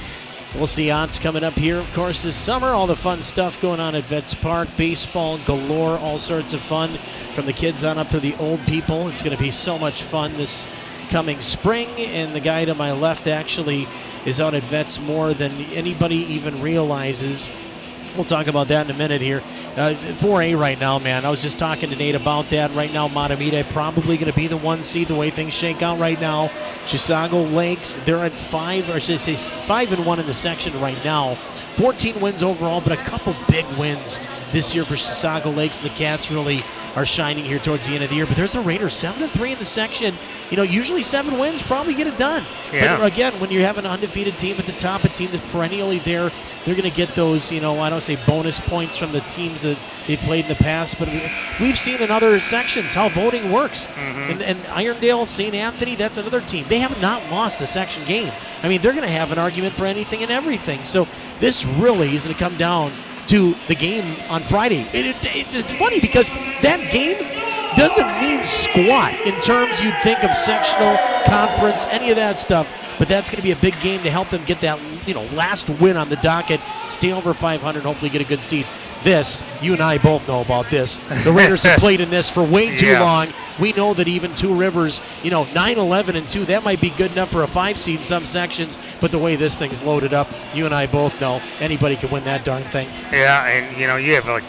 we'll see. Odds coming up here, of course, this summer. All the fun stuff going on at Vets Park. Baseball galore, all sorts of fun from the kids on up to the old people. It's going to be so much fun this coming spring. And the guy to my left actually is out at Vets more than anybody even realizes. We'll talk about that in a minute here. 4A right now, man. I was just talking to Nate about that. Right now, Matamita probably going to be the 1 seed the way things shake out right now. Chisago Lakes, they're at 5, or should I say 5-1 in the section right now. 14 wins overall, but a couple big wins this year for Chisago Lakes. The Cats really are shining here towards the end of the year. But there's a Raiders 7-3 in the section. You know, usually 7 wins probably get it done. Yeah. But again, when you have an undefeated team at the top, a team that's perennially there, they're going to get those, you know, I don't say bonus points from the teams that they played in the past, but we've seen in other sections how voting works. And Irondale, St. Anthony, that's another team. They have not lost a section game. I mean, they're going to have an argument for anything and everything. So this really is going to come down to the game on Friday. It's funny because that game doesn't mean squat in terms you'd think of sectional, conference, any of that stuff. But that's going to be a big game to help them get that, you know, last win on the docket, stay over 500, hopefully get a good seed. This, you and I both know about this. The Raiders have played in this for way too long. We know that even Two Rivers, you know, 9-11-2, that might be good enough for a 5 seed in some sections, but the way this thing's loaded up, you and I both know anybody can win that darn thing. Yeah, and, you know, you have, like,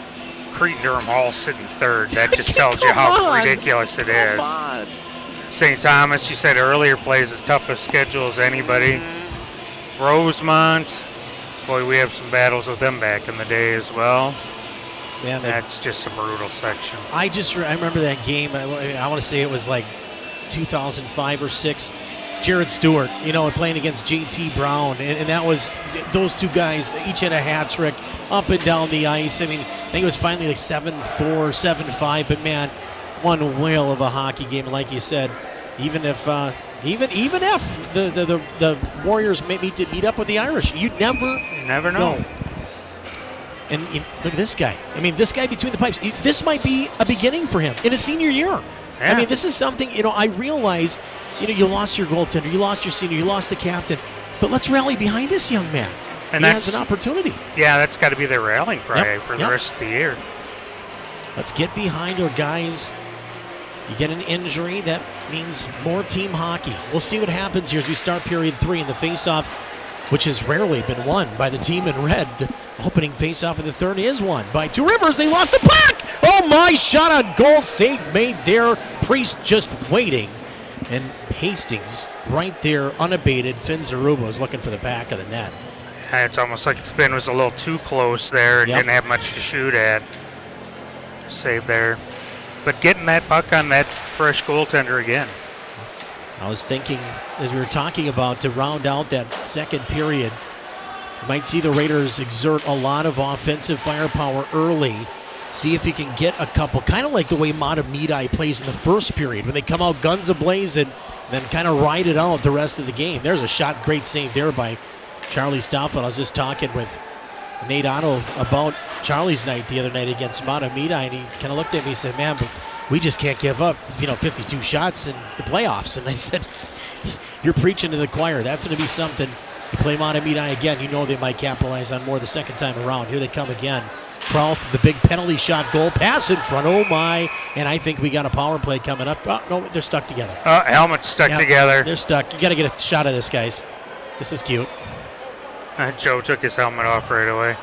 Crete-Durham Hall sitting third. That just tells you how ridiculous it is. St. Thomas, you said earlier, plays as tough a schedule as anybody. Rosemont, boy, we have some battles with them back in the day as well. Man, that's just a brutal section. I remember that game. I want to say it was like 2005 or 6. Jared Stewart, you know, playing against J.T. Brown, and that was those two guys. Each had a hat trick up and down the ice. I mean, I think it was finally like 7-4, 7-5. But man, one whale of a hockey game. Like you said, even if the Warriors may meet up with the Irish, you never know. And look at this guy. I mean, this guy between the pipes. This might be a beginning for him in his senior year. Yeah. I mean, this is something, you know, I realize, you know, you lost your goaltender, you lost your senior, you lost the captain, but let's rally behind this young man. And he has an opportunity. Yeah, that's got to be their rallying cry for the rest of the year. Let's get behind our guys. You get an injury, that means more team hockey. We'll see what happens here as we start period 3 in the faceoff, which has rarely been won by the team in red. The opening faceoff of the third is won by Two Rivers. They lost the puck. Oh, my shot on goal. Save made there. Priest just waiting. And Hastings right there, unabated. Finn Zaruba is looking for the back of the net. It's almost like Finn was a little too close there and didn't have much to shoot at. Save there. But getting that puck on that fresh goaltender again. I was thinking, as we were talking about, to round out that second period, you might see the Raiders exert a lot of offensive firepower early. See if you can get a couple, kind of like the way Matamidi plays in the first period, when they come out guns a-blaze and then kind of ride it out the rest of the game. There's a shot, great save there by Charlie Stoffel. I was just talking with Nate Otto about Charlie's night the other night against Matamidi, and he kind of looked at me and said, man, but we just can't give up, 52 shots in the playoffs. And I said, you're preaching to the choir. That's going to be something. You play Matamidi again, you know they might capitalize on more the second time around. Here they come again. Prowl for the big penalty shot goal. Pass in front. Oh, my. And I think we got a power play coming up. Oh, no, they're stuck together. Helmet's stuck together. They're stuck. You got to get a shot of this, guys. This is cute. Joe took his helmet off right away.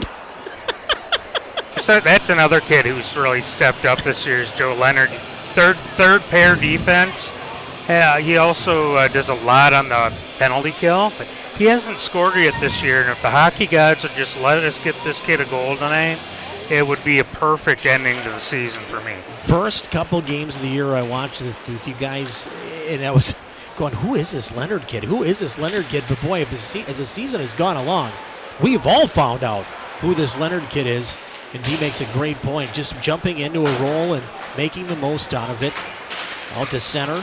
So that's another kid who's really stepped up this year is Joe Leonard. Third pair defense. He also does a lot on the penalty kill, but he hasn't scored yet this year. And if the hockey gods would just let us get this kid a goal tonight, it would be a perfect ending to the season for me. First couple games of the year I watched with you guys, and I was going, who is this Leonard kid? Who is this Leonard kid? But boy, as the season has gone along, we've all found out who this Leonard kid is. And D makes a great point, just jumping into a role and making the most out of it. Out to center.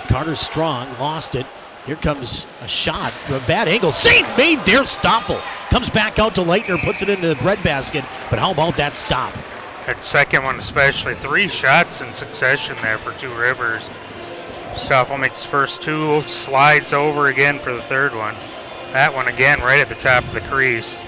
Carter Strong lost it. Here comes a shot from a bad angle. Save made there, Stoffel. Comes back out to Leitner, puts it into the breadbasket. But how about that stop? That second one especially. 3 shots in succession there for Two Rivers. Stoffel makes first 2, slides over again for the third one. That one again right at the top of the crease.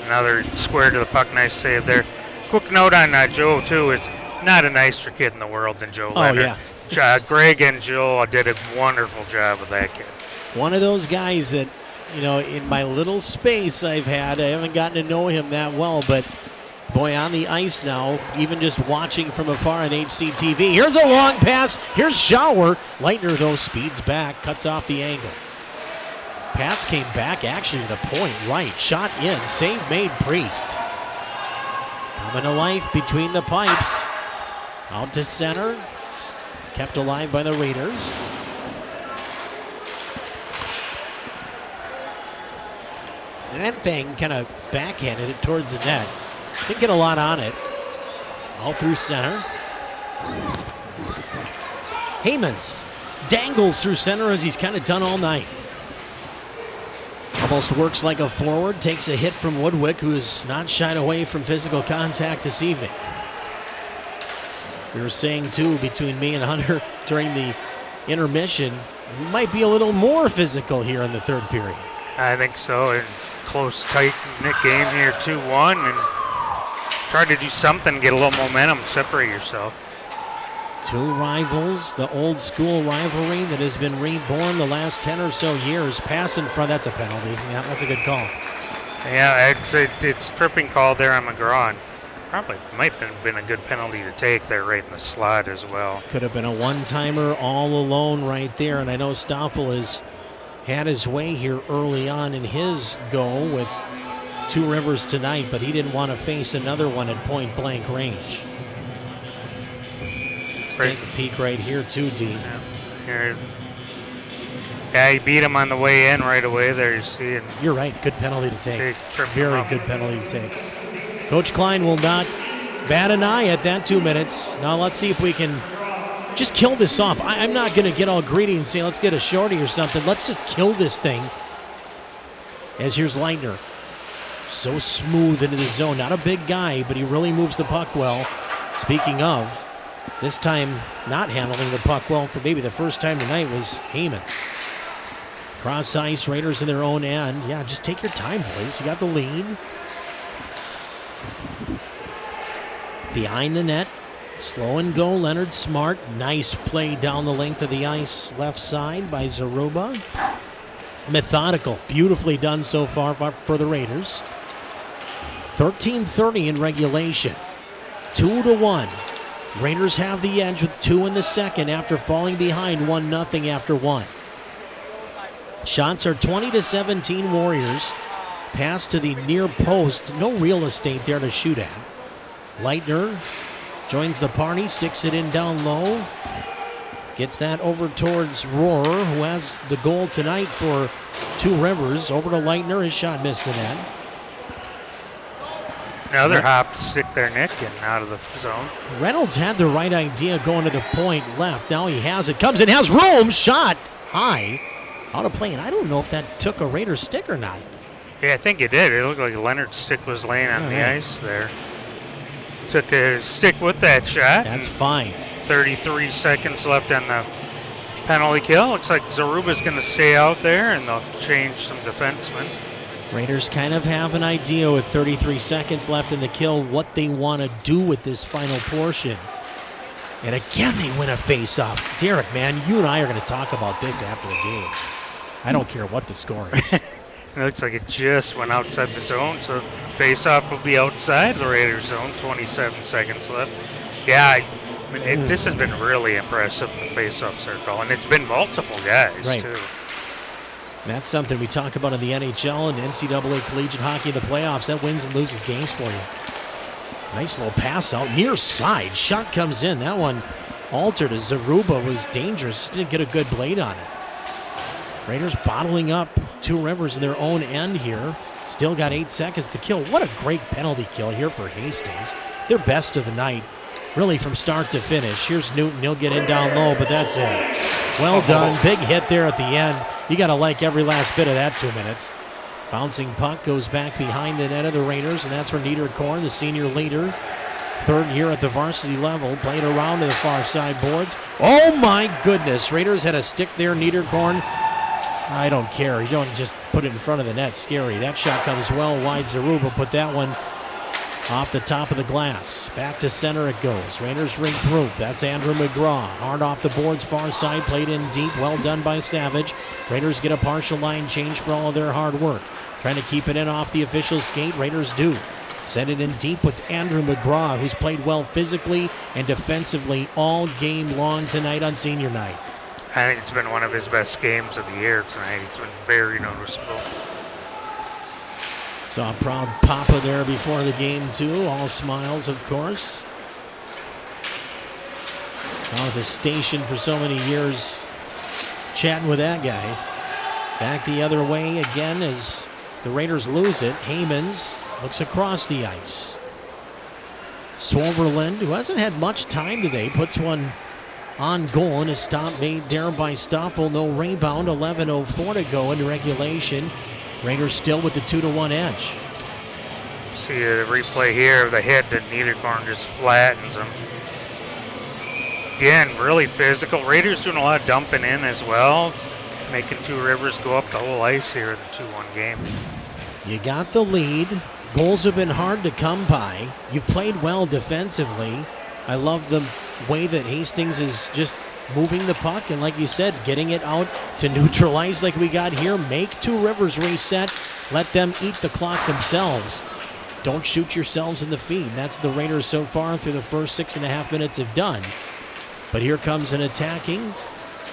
Another square to the puck, nice save there. Quick note on Joe too, it's not a nicer kid in the world than Joe Leonard. Yeah. Greg and Joe did a wonderful job with that kid. One of those guys that, you know, in my little space I've had, I haven't gotten to know him that well, but boy, on the ice now, even just watching from afar on HCTV. Here's a long pass. Here's Schauer. Leitner, though, speeds back, cuts off the angle. Pass came back actually to the point, right. Shot in, save made, Priest. Coming to life between the pipes. Out to center. Kept alive by the Raiders. And that thing kind of backhanded it towards the net. Didn't get a lot on it. All through center. Heymans dangles through center as he's kind of done all night. Almost works like a forward, takes a hit from Woodwick, who is not shied away from physical contact this evening. We were saying, too, between me and Hunter during the intermission, we might be a little more physical here in the third period. I think so. And close, tight-knit game here, 2-1, and try to do something, get a little momentum, separate yourself. Two rivals, the old school rivalry that has been reborn the last 10 or so years. Pass in front, that's a penalty. Yeah, that's a good call. Yeah, it's tripping call there on McGraw. Probably might have been a good penalty to take there right in the slot as well. Could have been a one-timer all alone right there, and I know Stoffel has had his way here early on in his go with Two Rivers tonight, but he didn't want to face another one at point-blank range. Let's take a peek right here too, D. Yeah, he beat him on the way in right away there, you see. And you're right, good penalty to take. Very good penalty to take. Coach Klein will not bat an eye at that 2 minutes. Now let's see if we can just kill this off. I'm not going to get all greedy and say let's get a shorty or something. Let's just kill this thing. As here's Leitner. So smooth into the zone. Not a big guy, but he really moves the puck well. Speaking of, this time not handling the puck well for maybe the first time tonight was Heymans. Cross ice, Raiders in their own end. Yeah, just take your time, boys. You got the lead. Behind the net, slow and go, Leonard Smart. Nice play down the length of the ice, left side by Zaruba. Methodical, beautifully done so far for the Raiders. 13:30 in regulation. 2-1. Raiders have the edge with 2 in the second after falling behind 1-0 after 1. Shots are 20-17 Warriors. Pass to the near post. No real estate there to shoot at. Leitner joins the party, sticks it in down low. Gets that over towards Rohrer, who has the goal tonight for Two Rivers. Over to Leitner, his shot missed the net. Another hop to stick their neck in out of the zone. Reynolds had the right idea going to the point left. Now he has it. Comes in, has room. Shot high. Out of play. And I don't know if that took a Raider stick or not. Yeah, I think it did. It looked like Leonard's stick was laying on the ice there. Took a stick with that shot. That's fine. 33 seconds left on the penalty kill. Looks like Zaruba's going to stay out there, and they'll change some defensemen. Raiders kind of have an idea with 33 seconds left in the kill what they want to do with this final portion. And again, they win a face-off. Derek, man, you and I are going to talk about this after the game. I don't care what the score is. It looks like it just went outside the zone, so face-off will be outside the Raiders zone. 27 seconds left. Yeah, this has been really impressive in the face-off circle, and it's been multiple guys, too. That's something we talk about in the NHL and NCAA collegiate hockey in the playoffs. That wins and loses games for you. Nice little pass out near side. Shot comes in. That one altered as Zaruba was dangerous. Just didn't get a good blade on it. Raiders bottling up Two Rivers in their own end here. Still got 8 seconds to kill. What a great penalty kill here for Hastings. Their best of the night. really from start to finish. Here's Newton. He'll get in down low, but that's it. Well done. Big hit there at the end. You got to like every last bit of that 2 minutes. Bouncing puck goes back behind the net of the Raiders, and that's for Niederkorn, the senior leader. Third year at the varsity level, played around to the far side boards. Oh my goodness, Raiders had a stick there, Niederkorn. I don't care, you don't just put it in front of the net, scary. That shot comes well wide, Zaruba put that one off the top of the glass. Back to center it goes, Raiders regroup, that's Andrew McGraw. Hard off the boards, far side, played in deep, well done by Savage. Raiders get a partial line change for all of their hard work. Trying to keep it in off the official skate, Raiders do. Send it in deep with Andrew McGraw, who's played well physically and defensively all game long tonight on senior night. I think it's been one of his best games of the year tonight. It's been very noticeable. Saw a proud Papa there before the game, too. All smiles, of course. Oh, the station for so many years chatting with that guy. Back the other way again as the Raiders lose it. Haymans looks across the ice. Swoverland, who hasn't had much time today, puts one on goal, and a stop made there by Stoffel. No rebound, 11:04 to go into regulation. Raiders still with the 2-1 edge. See a replay here of the hit that Niederkorn just flattens him. Again, really physical. Raiders doing a lot of dumping in as well, making Two Rivers go up the whole ice here in the 2-1 game. You got the lead. Goals have been hard to come by. You've played well defensively. I love the way that Hastings is just moving the puck and, like you said, getting it out to neutralize like we got here. Make Two Rivers reset. Let them eat the clock themselves. Don't shoot yourselves in the feet. That's the Raiders so far through the first 6.5 minutes have done. But here comes an attacking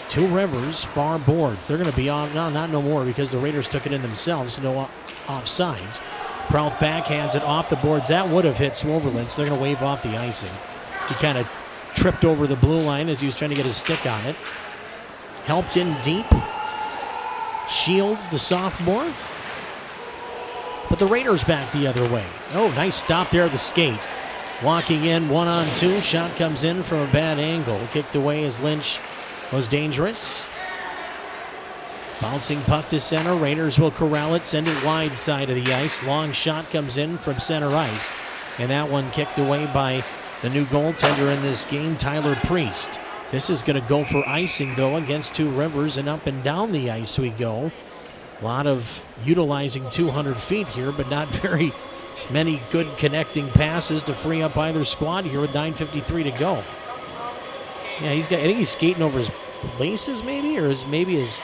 Two Rivers, far boards. They're going to be on, not no more because the Raiders took it in themselves. No offsides. Krauth backhands it off the boards. That would have hit Swoverland, so they're going to wave off the icing. He kind of tripped over the blue line as he was trying to get his stick on it. Helped in deep. Shields, the sophomore. But the Raiders back the other way. Oh, nice stop there at the skate. Walking in 1-on-2. Shot comes in from a bad angle. Kicked away as Lynch was dangerous. Bouncing puck to center. Raiders will corral it, send it wide side of the ice. Long shot comes in from center ice. And that one kicked away by the new goaltender in this game, Tyler Priest. This is going to go for icing, though, against Two Rivers, and up and down the ice we go. A lot of utilizing 200 feet here, but not very many good connecting passes to free up either squad here with 9:53 to go. Yeah, I think he's skating over his laces maybe, or maybe his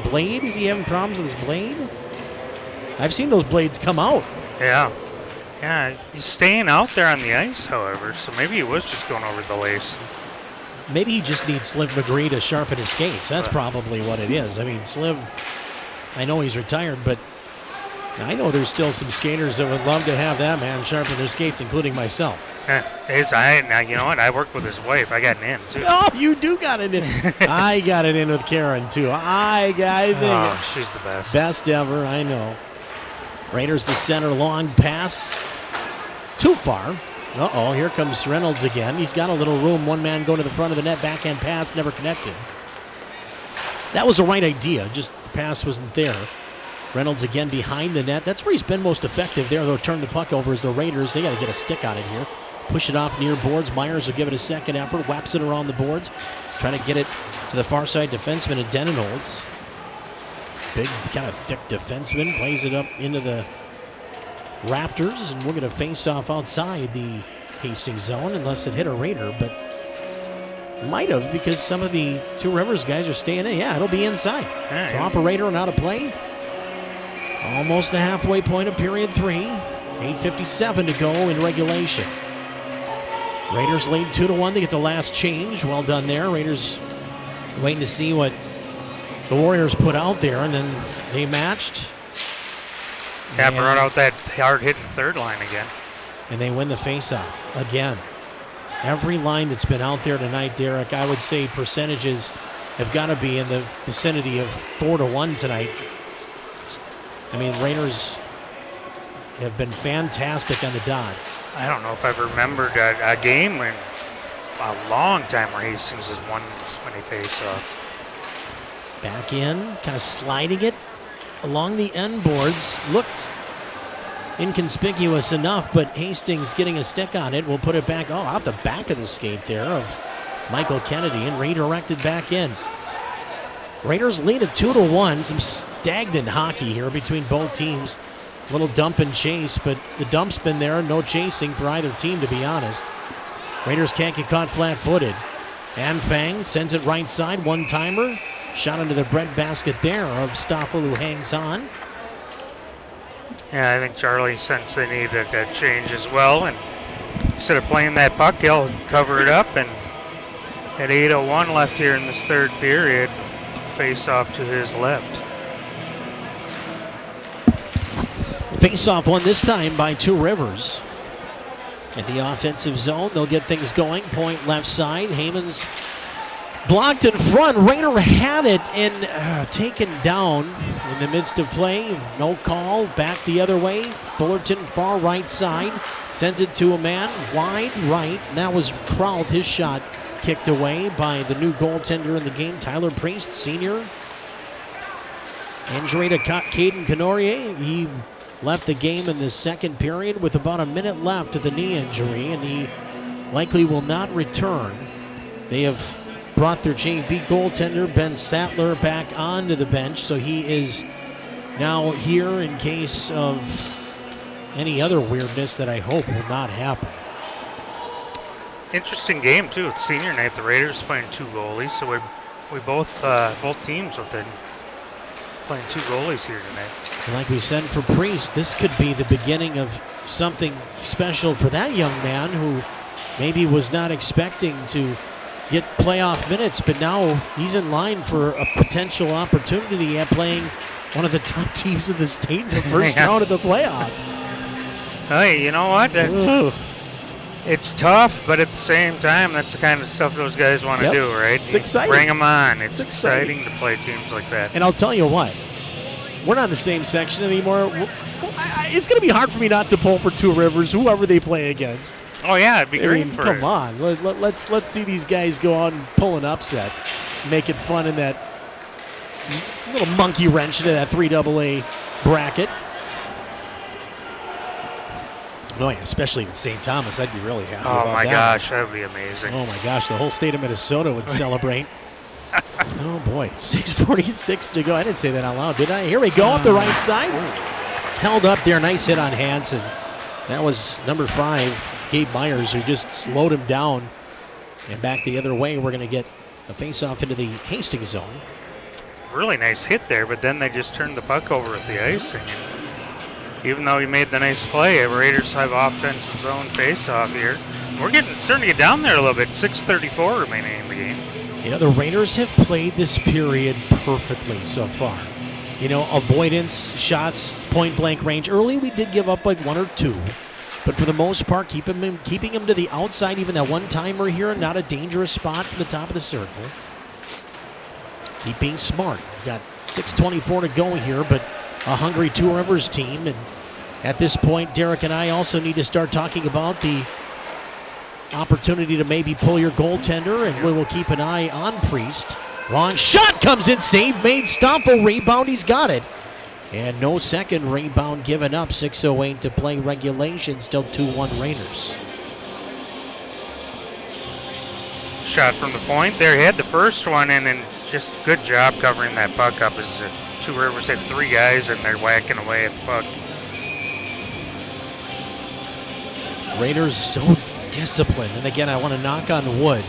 blade. Is he having problems with his blade? I've seen those blades come out. Yeah. Yeah, he's staying out there on the ice, however, so maybe he was just going over the lace. Maybe he just needs Sliv McGree to sharpen his skates. That's probably what it is. I mean, Sliv, I know he's retired, but I know there's still some skaters that would love to have that man sharpen their skates, including myself. Now, you know what? I worked with his wife. I got an in, too. Oh, you do got it in. I got it in with Karen, too. I think she's the best. Best ever, I know. Raiders to center, long pass. Too far. Uh-oh, here comes Reynolds again. He's got a little room. One man going to the front of the net. Backhand pass, never connected. That was the right idea. Just the pass wasn't there. Reynolds again behind the net. That's where he's been most effective there. They'll turn the puck over as the Raiders. They got to get a stick on it here. Push it off near boards. Myers will give it a second effort. Whaps it around the boards. Trying to get it to the far side defenseman in Denenholz. Big, kind of thick defenseman. Plays it up into the rafters, and we're going to face off outside the Hastings zone unless it hit a Raider, but might have because some of the Two Rivers guys are staying in. Yeah, it'll be inside. Right. So off a Raider and out of play. Almost the halfway point of period 3. 8:57 to go in regulation. Raiders lead 2-1. They get the last change. Well done there. Raiders waiting to see what the Warriors put out there, and then they matched. Yeah, brought out that hard-hitting third line again. And they win the faceoff again. Every line that's been out there tonight, Derek, I would say percentages have got to be in the vicinity of 4-1 tonight. I mean, Raiders have been fantastic on the dot. I don't know if I've remembered a game in a long time where Hastings has won this many face-offs. Back in, kind of sliding it along the end boards. Looked inconspicuous enough, but Hastings getting a stick on it will put it back, out the back of the skate there of Michael Kennedy and redirected back in. Raiders lead at 2-1. Some stagnant hockey here between both teams. A little dump and chase, but the dump's been there. No chasing for either team, to be honest. Raiders can't get caught flat-footed. And Fang sends it right side, one-timer. Shot into the bread basket there of Stoffel, who hangs on. Yeah, I think Charlie sensed they needed that change as well. And instead of playing that puck, he'll cover it up. And at 8:01 left here in this third period, face off to his left. Face off won this time by Two Rivers. In the offensive zone, they'll get things going. Point left side. Heyman's blocked in front. Raider had it and taken down in the midst of play. No call. Back the other way. Fullerton far right side. Sends it to a man wide right. And that was Kraut. His shot kicked away by the new goaltender in the game, Tyler Priest, senior. Injury to Caden Canorier. He left the game in the second period with about a minute left of the knee injury, and he likely will not return. They have brought their JV goaltender, Ben Sattler, back onto the bench, so he is now here in case of any other weirdness that I hope will not happen. Interesting game, too. It's senior night. The Raiders playing two goalies, so we both teams with the playing two goalies here tonight. Like we said for Priest, this could be the beginning of something special for that young man who maybe was not expecting to get playoff minutes, but now he's in line for a potential opportunity at playing one of the top teams in the state in the first round of the playoffs. Hey, you know what? It's tough, but at the same time, that's the kind of stuff those guys want to do, right? It's exciting. Bring them on. It's exciting to play teams like that. And I'll tell you what, we're not in the same section anymore. It's going to be hard for me not to pull for Two Rivers, whoever they play against. Oh, yeah, it'd be great. Come on. Let's see these guys go out and pull an upset. Make it fun in that little monkey wrench into that 3AA bracket. Oh, yeah, especially in St. Thomas, I'd be really happy about that. Oh, my gosh, that would be amazing. Oh, my gosh, the whole state of Minnesota would celebrate. Oh, boy, 6:46 to go. I didn't say that out loud, did I? Here we go up the right side. Held up there, nice hit on Hansen. That was number 5, Gabe Myers, who just slowed him down. And back the other way, we're going to get a face-off into the Hastings zone. Really nice hit there, but then they just turned the puck over at the icing. Even though he made the nice play, Raiders have offensive zone face-off here. We're starting to get down there a little bit. 6:34 remaining in the game. Yeah, the Raiders have played this period perfectly so far. You know, avoidance, shots, point-blank range. Early, we did give up like 1 or 2. But for the most part, keeping him to the outside, even that one-timer here, not a dangerous spot from the top of the circle. Keep being smart. We've got 6:24 to go here, but a hungry Two Rivers team. And at this point, Derek and I also need to start talking about the opportunity to maybe pull your goaltender, and we will keep an eye on Priest. Long shot comes in, save made, Stoffel, rebound, he's got it. And no second rebound given up, 6:08 to play regulation, still 2-1 Raiders. Shot from the point there, he had the first one, and then just good job covering that puck up as Two Rivers had 3 guys, and they're whacking away at the puck. Raiders so disciplined, and again, I want to knock on wood.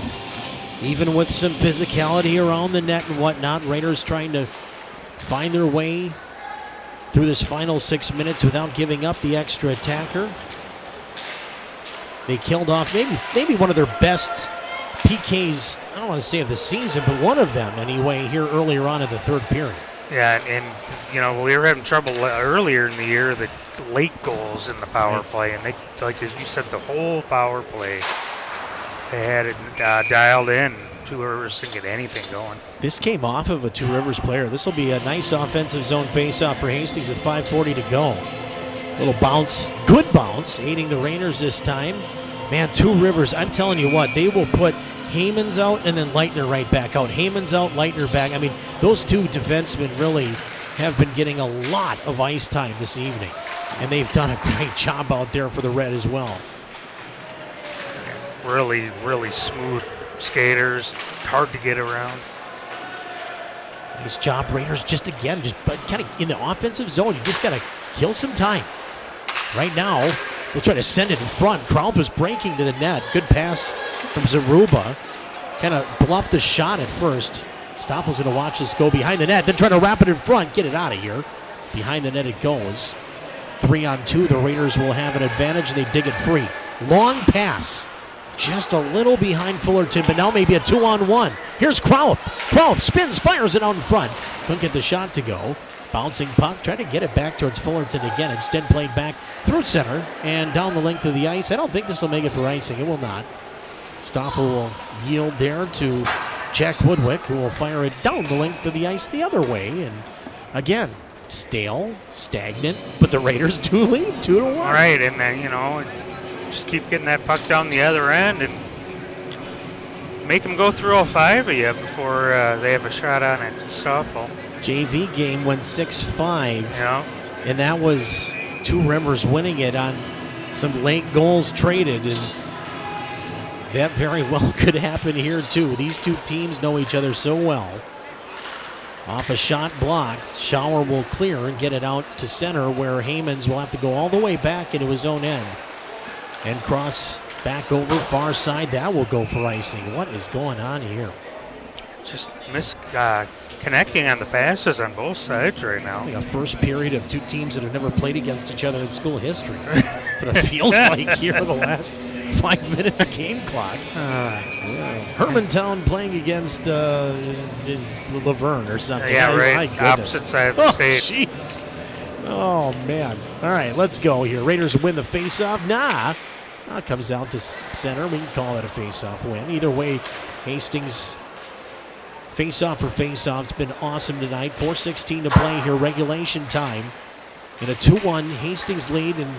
Even with some physicality around the net and whatnot, Raiders trying to find their way through this final 6 minutes without giving up the extra attacker. They killed off maybe one of their best PKs, I don't want to say of the season, but one of them anyway here earlier on in the third period. Yeah, and you know, we were having trouble earlier in the year, the late goals in the power play, and they, like as you said, the whole power play, they had it dialed in. Two Rivers didn't get anything going. This came off of a Two Rivers player. This will be a nice offensive zone face-off for Hastings at 5:40 to go. Little bounce, good bounce, aiding the Raiders this time. Man, Two Rivers, I'm telling you what, they will put Haymans out and then Leitner right back out. Haymans out, Leitner back. I mean, those two defensemen really have been getting a lot of ice time this evening. And they've done a great job out there for the Red as well. Really, really smooth skaters. Hard to get around. Nice job, Raiders, just again, just kind of in the offensive zone. You just got to kill some time. Right now, they'll try to send it in front. Krauth was breaking to the net. Good pass from Zaruba. Kind of bluffed the shot at first. Stoffel's going to watch this go behind the net, then try to wrap it in front. Get it out of here. Behind the net it goes. 3-on-2, the Raiders will have an advantage, and they dig it free. Long pass. Just a little behind Fullerton, but now maybe a 2-on-1. Here's Krauth. Krauth spins, fires it out in front. Couldn't get the shot to go. Bouncing puck, tried to get it back towards Fullerton again. Instead played back through center and down the length of the ice. I don't think this will make it for icing. It will not. Stoffel will yield there to Jack Woodwick, who will fire it down the length of the ice the other way. And again, stale, stagnant, but the Raiders do lead 2-1. All right, and then, just keep getting that puck down the other end and make them go through all 5 of you before they have a shot on it. Stoffel. JV game went 6-5. Yeah. And that was Two Rivers winning it on some late goals traded. And that very well could happen here, too. These two teams know each other so well. Off a shot blocked, Schauer will clear and get it out to center, where Haymans will have to go all the way back into his own end. And cross back over far side. That will go for icing. What is going on here? Just connecting on the passes on both sides right now. Like a first period of two teams that have never played against each other in school history. That's what it feels like here the last 5 minutes of game clock. Hermantown playing against Laverne or something. Yeah, right. My goodness. Opposite side of the state. Jeez. Oh, man. All right, let's go here. Raiders win the faceoff. Nah. It comes out to center. We can call that a faceoff win. Either way, Hastings faceoff for faceoff. It's been awesome tonight. 4:16 to play here, regulation time. In a 2-1 Hastings lead, and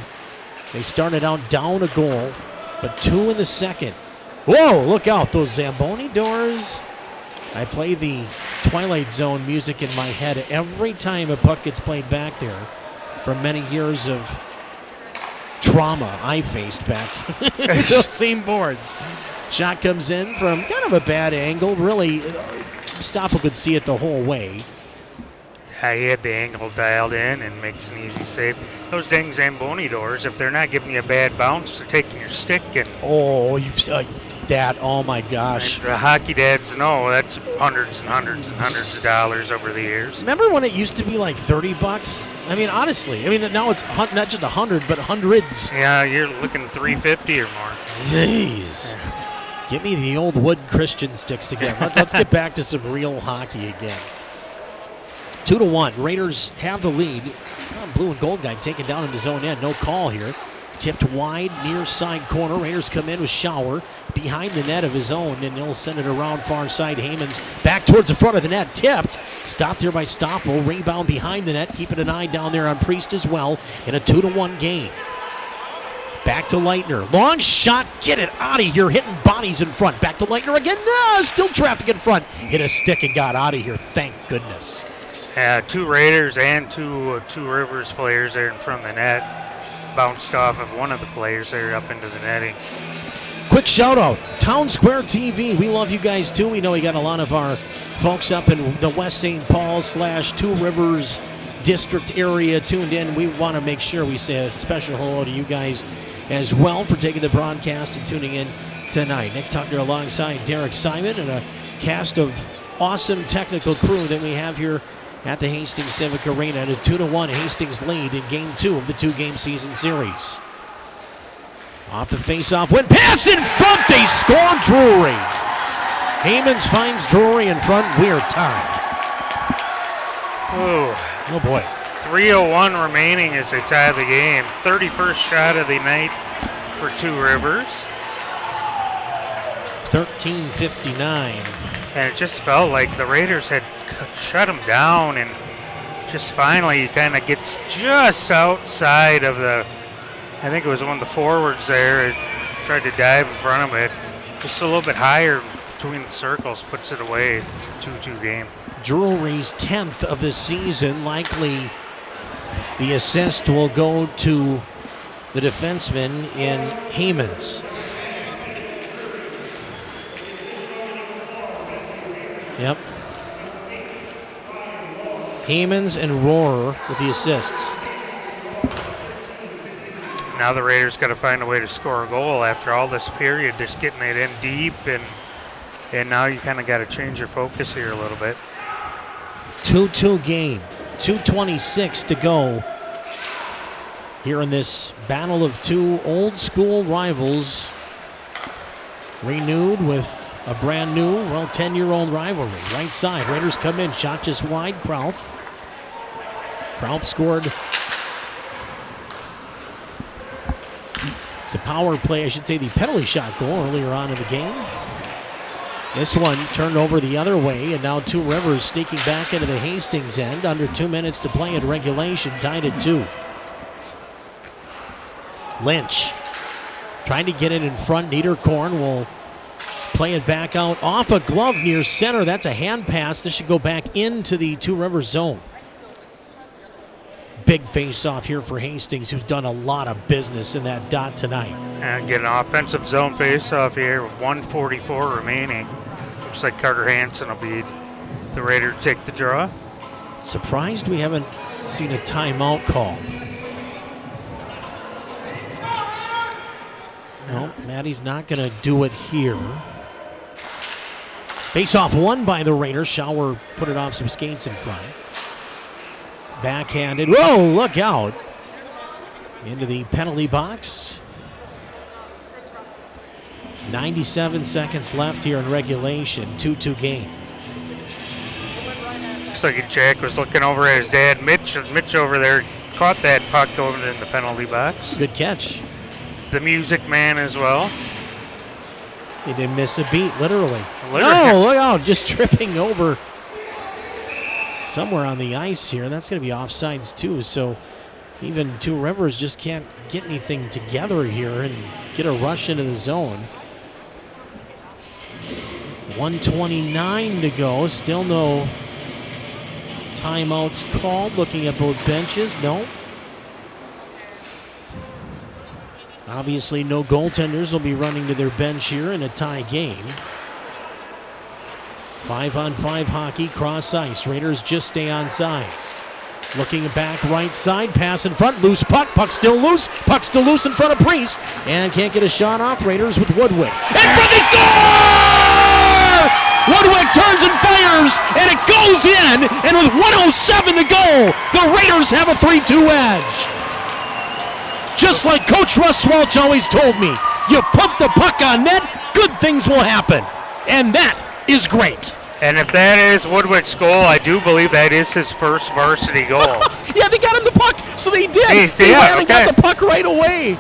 they started out down a goal, but 2 in the second. Whoa, look out, those Zamboni doors. I play the Twilight Zone music in my head every time a puck gets played back there from many years of trauma I faced back those same boards. Shot comes in from kind of a bad angle. Really, Stoffel could see it the whole way. Yeah, he had the angle dialed in and makes an easy save. Those dang Zamboni doors, if they're not giving you a bad bounce, they're taking your stick and... Oh, you've that. Oh, my gosh. The hockey dads know that's hundreds and hundreds and hundreds of dollars over the years. Remember when it used to be like $30? I mean, honestly. I mean, now it's not just 100, but hundreds. Yeah, you're looking $350 or more. Jeez. Give me the old wood Christian sticks again. Let's get back to some real hockey again. 2-1. Raiders have the lead. Blue and gold guy taken down in his own end. No call here. Tipped wide, near side corner. Raiders come in with Schauer behind the net of his own, and they'll send it around far side. Haymans back towards the front of the net. Tipped. Stopped here by Stoffel. Rebound behind the net. Keeping an eye down there on Priest as well in a 2-1 game. Back to Leitner. Long shot. Get it out of here. Hitting bodies in front. Back to Leitner again. No, still traffic in front. Hit a stick and got out of here. Thank goodness. 2 Raiders and two Rivers players there in front of the net. Bounced off of one of the players there up into the netting. Quick shout out, Town Square TV. We love you guys too. We know we got a lot of our folks up in the West St. Paul / Two Rivers district area tuned in. We want to make sure we say a special hello to you guys as well for taking the broadcast and tuning in tonight. Nick Tucker alongside Derek Simon and a cast of awesome technical crew that we have here at the Hastings Civic Arena, and a 2-1 Hastings lead in Game 2 of the 2-game season series. Off the face-off, went pass in front, they score. Drury. Haymans finds Drury in front. We're tied. Oh boy. 3:01 remaining as they tie the game. 31st shot of the night for Two Rivers. 13:59. And it just felt like the Raiders had shut them down and just finally he kind of gets just outside of the, I think it was one of the forwards there. It tried to dive in front of it. Just a little bit higher between the circles, puts it away. It's a 2-2 game. Drury's 10th of the season. Likely the assist will go to the defenseman in Hamons. Yep. Hamons and Rohrer with the assists. Now the Raiders got to find a way to score a goal after all this period. Just getting it in deep, and now you kind of got to change your focus here a little bit. 2-2 game. 2:26 to go here in this battle of two old school rivals, renewed with a brand new, 10-year-old rivalry. Right side, Raiders come in, shot just wide. Krauth scored the power play, I should say the penalty shot goal earlier on in the game. This one turned over the other way, and now Two Rivers sneaking back into the Hastings end. Under 2 minutes to play in regulation, tied at 2. Lynch trying to get it in front. Niederkorn will play it back out off a glove near center. That's a hand pass. This should go back into the Two Rivers zone. Big face-off here for Hastings, who's done a lot of business in that dot tonight. And get an offensive zone face-off here with 1:44 remaining. Looks like Carter Hansen will be the Raider to take the draw. Surprised we haven't seen a timeout called. No, Maddie's not going to do it here. Face-off won by the Raiders. Schauer put it off some skates in front. Backhanded. Whoa, look out. Into the penalty box. 97 seconds left here in regulation. 2-2 game. Looks like Jack was looking over at his dad, Mitch. Mitch over there caught that puck over in the penalty box. Good catch. The music man as well. He didn't miss a beat, literally. Oh, look out. Just tripping over somewhere on the ice here. That's going to be offsides too. So even Two Rivers just can't get anything together here and get a rush into the zone. 1:29 to go. Still no timeouts called. Looking at both benches. No. Obviously no goaltenders will be running to their bench here in a tie game. 5-on-5 hockey, cross ice. Raiders just stay on sides. Looking back right side, pass in front, loose puck. Puck still loose in front of Priest. And can't get a shot off. Raiders with Woodwick. In front, they score! Woodwick turns and fires, and it goes in. And with 1:07 to go, the Raiders have a 3-2 edge. Just like Coach Russ Welch always told me, you pump the puck on net, good things will happen. And that is great. And if that is Woodwick's goal, I do believe that is his first varsity goal. Yeah, they got him the puck, so they did. They finally got the puck right away.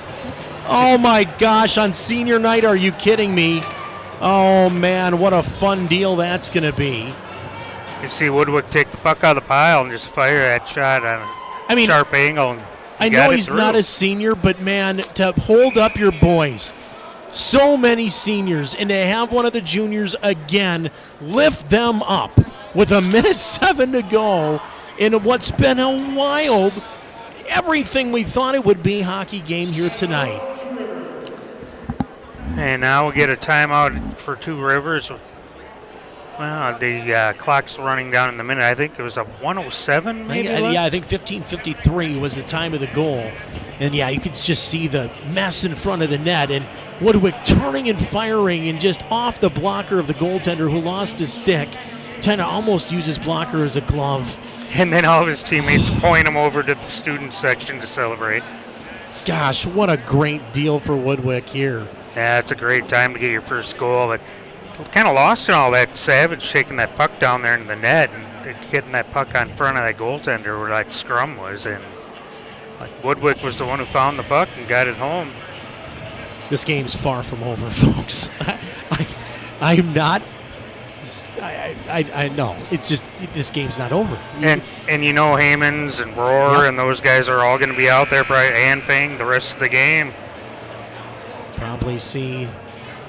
Oh my gosh, on senior night, are you kidding me? Oh man, what a fun deal that's going to be. You see Woodwick take the puck out of the pile and just fire that shot on a sharp angle. I know he's not a senior, but man, to hold up your boys. So many seniors, and to have one of the juniors again lift them up with 1:07 to go in what's been a wild, everything we thought it would be hockey game here tonight. And now we get a timeout for Two Rivers. Well, the clock's running down in the minute. I think it was a 1:07 maybe? Yeah, I think 15:53 was the time of the goal. And yeah, you could just see the mess in front of the net. And Woodwick turning and firing and just off the blocker of the goaltender who lost his stick. Trying to almost use his blocker as a glove. And then all of his teammates point him over to the student section to celebrate. Gosh, what a great deal for Woodwick here. Yeah, it's a great time to get your first goal. But kind of lost in all that. Savage taking that puck down there in the net and getting that puck on front of that goaltender where that scrum was. And Woodwick was the one who found the puck and got it home. This game's far from over, folks. I'm not I know. It's just this game's not over. And Haymans and Rohr and those guys are all going to be out there, probably, and Fang the rest of the game. Probably see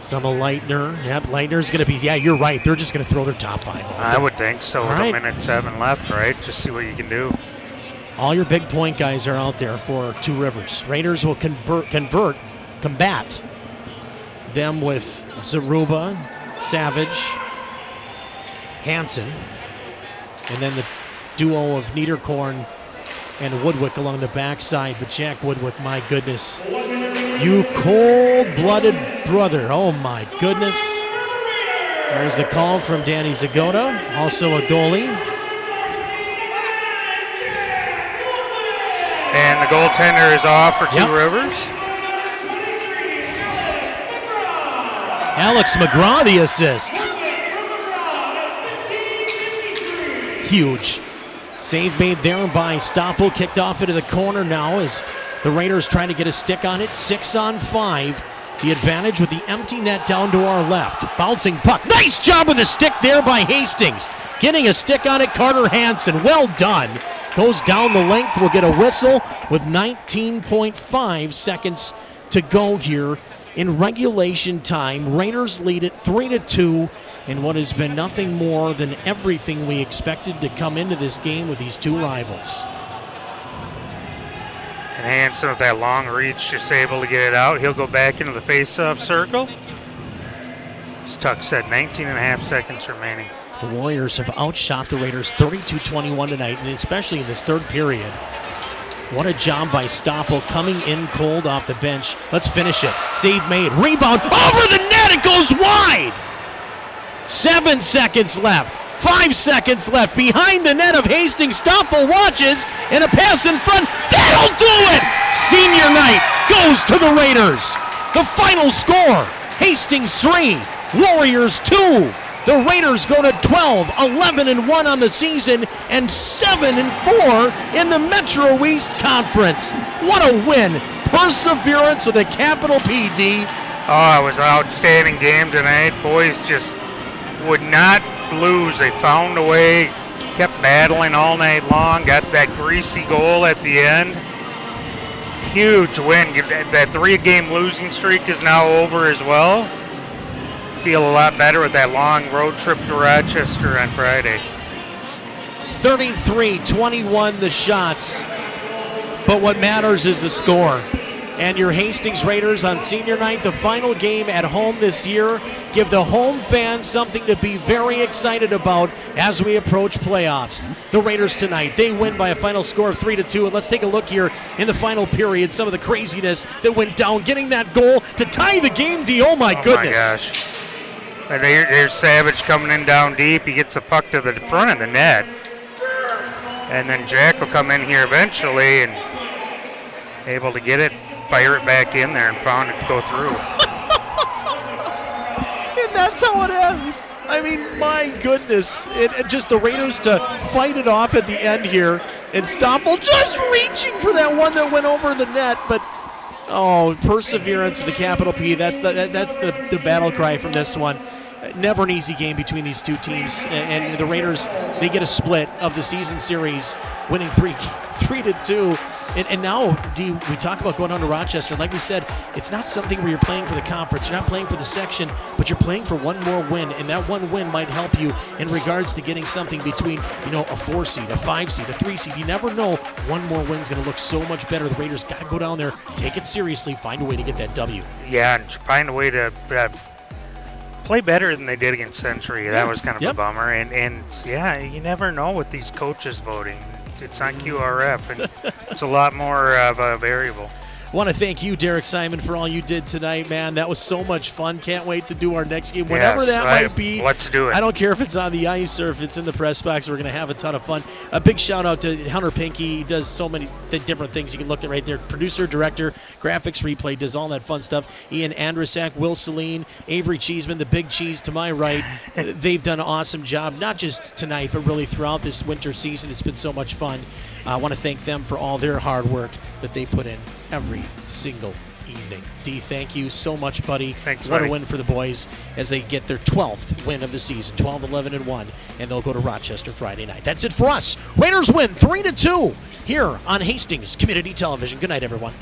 some of Leitner. Yep, Leitner's going to be, you're right. They're just going to throw their top 5 on. I would think so. All with right. a minute 7 left, right? Just see what you can do. All your big point guys are out there for Two Rivers. Raiders will combat them with Zaruba, Savage, Hansen, and then the duo of Niederkorn and Woodwick along the backside. But Jack Woodwick, my goodness, you cold-blooded brother. Oh, my goodness. There's the call from Danny Zagota, also a goalie. And the goaltender is off for Two Rivers. Alex McGraw, the assist. Huge. Save made there by Stoffel. Kicked off into the corner now as the Raiders trying to get a stick on it. 6 on 5. The advantage with the empty net down to our left. Bouncing puck. Nice job with the stick there by Hastings. Getting a stick on it, Carter Hansen. Well done. Goes down the length. We'll get a whistle with 19.5 seconds to go here in regulation time. Raiders lead it 3-2 in what has been nothing more than everything we expected to come into this game with these two rivals. And Hansen with that long reach just able to get it out. He'll go back into the face-off circle. As Tuck said, 19.5 seconds remaining. The Warriors have outshot the Raiders 32-21 tonight, and especially in this third period. What a job by Stoffel coming in cold off the bench. Let's finish it. Save made. Rebound over the net. It goes wide. 7 seconds left. 5 seconds left. Behind the net of Hastings. Stoffel watches, and a pass in front. That'll do it. Senior night goes to the Raiders. The final score, Hastings 3, Warriors 2. The Raiders go to 12-11-1 on the season and 7-4 in the Metro East Conference. What a win. Perseverance with a capital PD. Oh, it was an outstanding game tonight. Boys just would not lose. They found a way, kept battling all night long, got that greasy goal at the end. Huge win. That 3-game losing streak is now over as well. Feel a lot better with that long road trip to Rochester on Friday. 33-21 the shots, but what matters is the score. And your Hastings Raiders on senior night, the final game at home this year, give the home fans something to be very excited about as we approach playoffs. The Raiders tonight, they win by a final score of 3-2. And let's take a look here in the final period, some of the craziness that went down, getting that goal to tie the game, D. Oh my goodness. My gosh. And there's Savage coming in down deep. He gets the puck to the front of the net. And then Jack will come in here eventually and able to get it, fire it back in there, and found it to go through. And that's how it ends. I mean, my goodness. It just the Raiders to fight it off at the end here. And Stoffel just reaching for that one that went over the net. But, oh, perseverance, the capital P. That's the battle cry from this one. Never an easy game between these two teams. And the Raiders, they get a split of the season series, winning 3-2. And now, D, we talk about going on to Rochester. Like we said, it's not something where you're playing for the conference. You're not playing for the section, but you're playing for one more win. And that one win might help you in regards to getting something between, a 4 seed, a 5 seed, a 3 seed. You never know. One more win's going to look so much better. The Raiders got to go down there, take it seriously, find a way to get that W. Yeah, and find a way to play better than they did against Century. That was kind of a bummer. And yeah, you never know with these coaches voting. It's on QRF, and it's a lot more of a variable. I want to thank you, Derek Simon, for all you did tonight, man. That was so much fun. Can't wait to do our next game, whatever that might be. Let's do it. I don't care if it's on the ice or if it's in the press box. We're going to have a ton of fun. A big shout out to Hunter Pinky. He does so many different things. You can look at right there. Producer, director, graphics, replay, does all that fun stuff. Ian Andrasak, Will Celine, Avery Cheeseman, the big cheese to my right. They've done an awesome job, not just tonight, but really throughout this winter season. It's been so much fun. I want to thank them for all their hard work that they put in every single evening. D, thank you so much, buddy. Thanks, What buddy. a win for the boys as they get their 12th win of the season, 12-11-1, and they'll go to Rochester Friday night. That's it for us. Raiders win 3-2 here on Hastings Community Television. Good night, everyone.